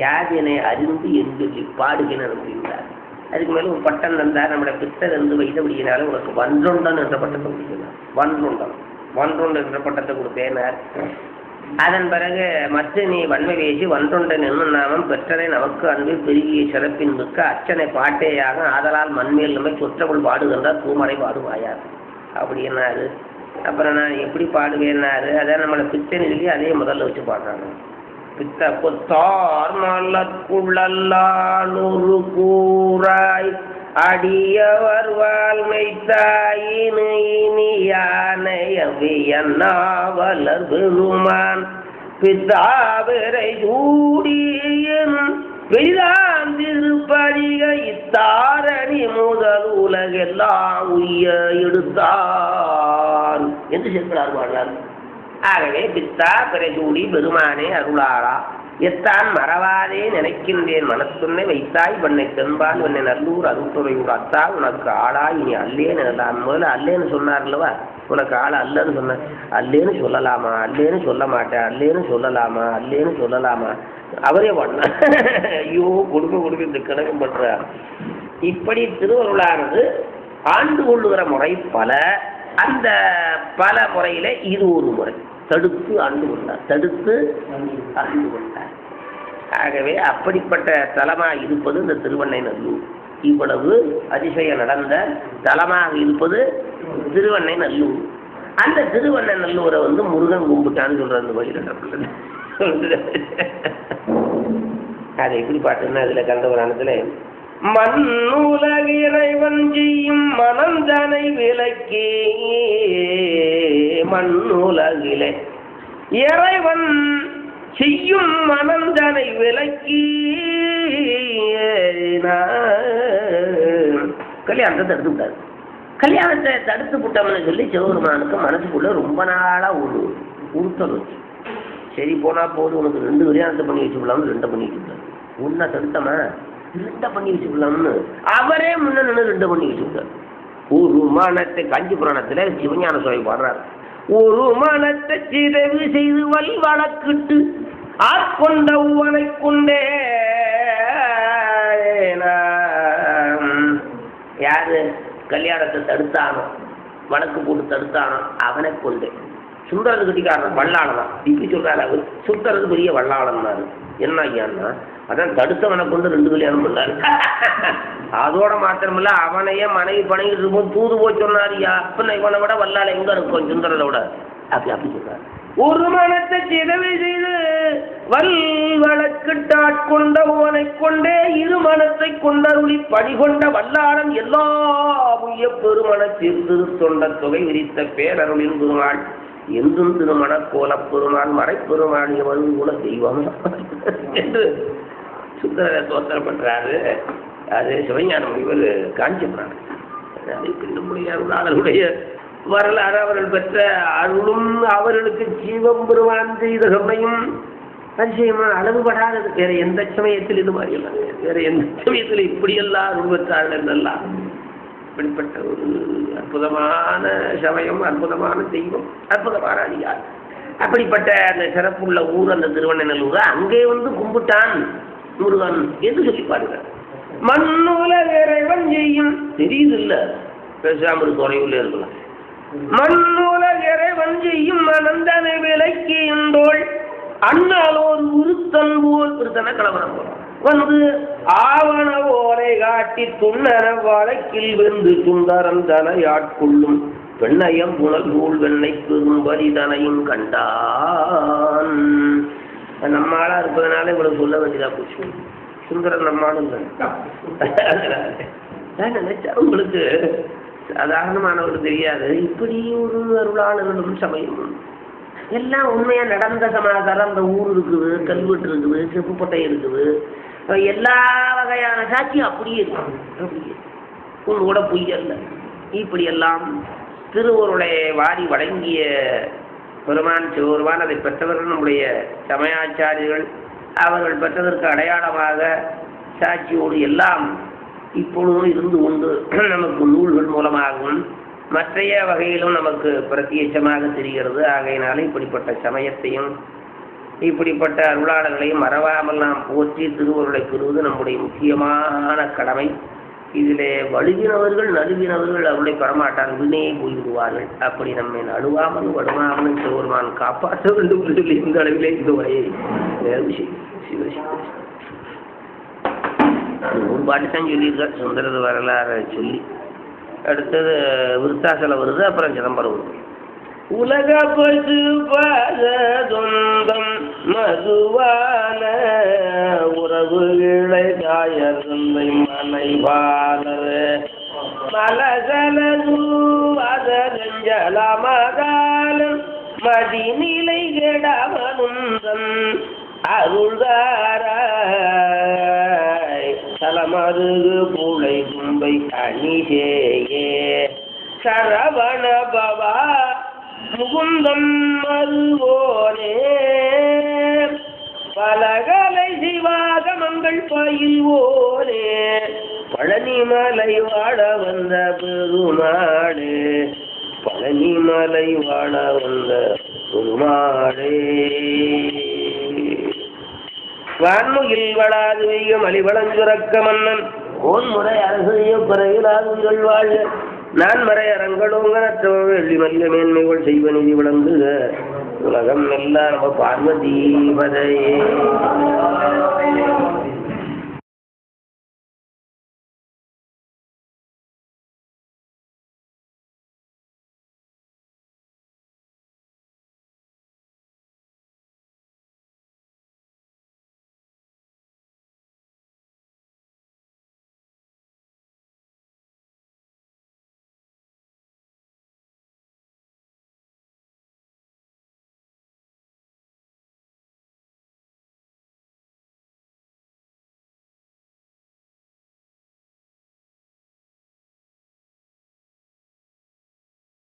யாதினை அறிந்து என் சொல்லி பாடுகிறேன் அப்படின்றார். அதுக்கு மேலே ஒரு பட்டம் தந்தார். நம்முடைய பித்தர் இருந்து வைத்தபடியினாலும் உனக்கு வன்றொண்டன் என்ற பட்டத்தை கொடுத்தார். வன்றொண்டன் என்ற பட்டத்தை கொடுத்தேனார். அதன் பிறகு மற்ற நீ வன்மை வேசி வன்றொண்டன் என்னும் நாமம் பெற்றனை நமக்கு அன்பு பெருகிய சிறப்பின் மிக்க அச்சனை பாட்டேயாக ஆதலால் மண்மேல் நம்மை சொற்றபுள் பாடுகின்றார் பூமரை பாடுவாயார் அப்படின்னாரு. அப்புறம் நான் எப்படி பாடுவேன்னாரு. அதான் நம்மளை பித்தனை சொல்லி அதே முதல்ல வச்சு பாடுறாங்க. பித்த கொத்தார் மலக்குழல்லால் ஒரு கூறாய் அடியவர் வாழ்மைத்தாயினு இனியானையவியன்னாவலர் பெருமான் பித்தாவரை சூடியின் பெரிதாம் திருப்படிக இத்தாரணி முதல் உலகெல்லாம் உய்ய எடுத்தான் என்று சேர்க்கிறார் பாடுறார். ஆகவே பித்தா பிறசூடி பெருமானே அருளாளா எத்தான் மறவாதே நினைக்கின்றேன் மனத்துன்னை வைத்தாய் பண்ணை தென்பால் என்னை நல்லூர் அருட்டுறையூர் அத்தா உனக்கு ஆளா இனி அல்லேன்னு நான் முதல்ல அல்லேன்னு சொன்னார்லவா, உனக்கு ஆளா அல்லன்னு சொன்ன அல்லேன்னு சொல்லலாமா, அல்லேன்னு சொல்ல மாட்டேன், அல்லேன்னு சொல்லலாமா, அல்லேன்னு சொல்லலாமா, அவரே பண்ண ஐயோ கொடுக்க இந்த கணக்கம் பண்றார். இப்படி திருவருளானது ஆண்டு கொள்ளுகிற முறை பல. அந்த பல முறையில இது ஒரு முறை தடுத்து ஆண்டு கொண்டார். ஆகவே அப்படிப்பட்ட தலமாக இருப்பது இந்த திருவெண்ணைநல்லூர். இவ்வளவு அதிசயம் நடந்த தலமாக இருப்பது திருவெண்ணைநல்லூர். அந்த திருவெண்ணைநல்லூரை முருகன் கும்பிட்டான்னு சொல்ற அந்த வழியில் அதை எப்படி பாட்டுன்னா இதுல கந்தபுராணத்துல மண்ணுலகிறைவன் செய்யும் மனந்தனை விலக்கி மண்ணுலகிலே இறைவன் செய்யும் மனந்தனை விலக்கி கல்யாணத்தை தடுத்து விட்டாரு. கல்யாணத்தை தடுத்து விட்டோம்னு சொல்லி சிவபெருமானுக்கு மனசுக்குள்ள ரொம்ப நாளா ஒரு உறுத்தல் வச்சு, சரி போனா போது உனக்கு 2 கல்யாணத்தை பண்ணி வச்சுக்கலாம்னு 2 பண்ணி வச்சுட்டாரு. ஒன்னா தடுத்தமா 2 பண்ணி வச்சுக்கலாம்னு அவரே முன்ன 2 பண்ணி வச்சுட்டார். ஒரு மனத்தை காஞ்சி புராணத்துல சிவஞான சுவாமி பாடுறாரு. ஒரு மனத்தை சிதைவு செய்து வல் வழக்கிட்டு ஆட்கொண்ட உவனை கொண்டே யாரு கல்யாணத்தை தடுத்தானோ வழக்கு போட்டு தடுத்தானோ அவனை கொண்டு சுந்தரது கட்டிக்காரன் வல்லாளதான். இப்படி சொல்றாரு அவர். சுந்தரது பெரிய வல்லாளன்னாரு. என்ன ஐயான்னா அதான் தடுத்தவனை கொண்டு 2 கல்யாணம் பண்ணாரு. அதோட மாத்திரமில்ல அவனையே மனைவி பணங்கிட்டு இருக்கும் தூது போய் சொன்னாரியா அப்ப இவனை விட வல்லாள எங்க இருக்கும் சுந்தரதை விட அப்படி சொல்றாரு. ஒரு மனத்தை சிதவை செய்து வல் வழக்கிட்டாட்கொண்ட உவனை கொண்டே இரு மனத்தை கொண்டருளி படிகொண்ட வல்லாளன் எல்லா உய்ய பெருமன தீர்த்திரு தொண்ட தொகை விரித்த பேரருளின் பெருமாள் என்றும் திருமண கோல பெருமாள் மறைப்பெருமாள் எவரும் கூட தெய்வம் என்று சுந்தர தோத்திரம் பண்றாரு. அது சிவஞானம் இவர் காஞ்சிபுராணம். அதை பின்ன முடியாதவர்களுடைய வரலாறு அவர்கள் பெற்ற அருளும் அவர்களுக்கு ஜீவம் பெருமான் செய்த சமயம் அதிசயமா அளவுபடாதது. வேற எந்த சமயத்தில் இது மாதிரி எல்லாம் வேற எந்த சமயத்தில் இப்படியெல்லாம் அருள் பெற்றார்கள் என்றெல்லாம். இப்படிப்பட்ட ஒரு அற்புதமான சமயம், அற்புதமான தெய்வம், அற்புதமான அதிகாரம். அப்படிப்பட்ட அந்த சிறப்புள்ள ஊர் அந்த திருவெண்ணைநல்லூர். அங்கே கும்பிட்டான் முருகன் என்று சொல்லி பாடுகிறார். மண்ணுலக இறைவன் செய்யும் தெரியுது இல்ல, பேசாமல் தொலைவில் இருக்கலாம். மண்ணுலக இறைவன் செய்யும் மனந்தனை விலைக்கு என்றோள் அண்ணாலோர் உருத்தன் போல் ஒருத்தன கலவரம் ஆவண ஓலை காட்டி துண்ணன வழக்கில் வெந்து சுந்தரன் தனையாட்கொள்ளும் பெண்ணையம் புனல் நூல் வெண்ணை பெரும் வரிதனையும் கண்டான். நம்மளா இருப்பதனால இவ்வளவு சொல்ல வேண்டியதா போச்சு. சுந்தரன் நம்மளும் நினைச்சா உங்களுக்கு சாதாரணமானவர்களுக்கு தெரியாது. இப்படி ஒரு அருளாளர்களும் சமயம் எல்லாம் உண்மையா நடந்த சமாச்சாரம். அந்த ஊர் இருக்குது, கல்வெட்டு இருக்குது, செப்புப்பட்டை இருக்குது, எல்லா வகையான சாட்சியும் அப்படியே இருக்கும். அப்படியே ஒன்று கூட பொய்யல்ல. இப்படி எல்லாம் திருவருளை வாரி வழங்கிய பெருமான் சிவபெருமான் அதை பெற்றவர்கள் நம்முடைய சமயாச்சாரியர்கள் அவர்கள் பெற்றதற்கு அடையாளமாக சாட்சியோடு எல்லாம் இப்பொழுதும் இருந்து கொண்டு நமக்கு நூல்கள் மூலமாகவும் மற்றைய வகையிலும் நமக்கு பிரத்யட்சமாக தெரிகிறது. ஆகையினால இப்படிப்பட்ட சமயத்தையும் இப்படிப்பட்ட அருளாளர்களையும் மறவாமல் நாம் போற்றி திருவருளை பெறுவது நம்முடைய முக்கியமான கடமை. இதிலே வழுவினவர்கள் நடுவினவர்கள் அவர்களை பெறமாட்டார், வினையே போய்விடுவார்கள். அப்படி நம்மை நடுவாமல் வடுவாமல் சிவருமான் காப்பாற்ற வேண்டும் என்று சொல்லி இந்த அளவிலே இந்த உரையை ஒரு பாட்டு தான் சொல்லியிருக்கார் சுந்தரது வரலாறு சொல்லி. அடுத்தது விருத்தாசலம் வருது, அப்புறம் சிதம்பரம் வருது. உலக பசு பாதொந்தம் மதுவான உறவுகளை தாயர் தந்தை மனைவாளர் மலசலூவதஞ்சலமகாலம் மதிநிலை கெடாமனுந்தன் அருள்தாராய் தலமருகு பூளை கும்பை அணிசேயே சரவண பவா முகுந்தம் மருவோனே பலகலை சிவாகமங்கள் பயில்வோனே பழனிமலை வாழ வந்த பெருமாளே பழனிமலை வாழ வந்த பெருமாளே வான்முகில் வளாது வெய்ய மலிவளஞ்சுரக்க மன்னன் ஓன்முறை அரசையோ பிறவிலாது உயிர்கள் வாழ நான் மறை அரங்களோங்கனற்ற வெள்ளி மல்ல மேன்மைகள் செய்வ நிதி விளங்குக உலகம் எல்லாம் நம்ம பார்வதி பதையே.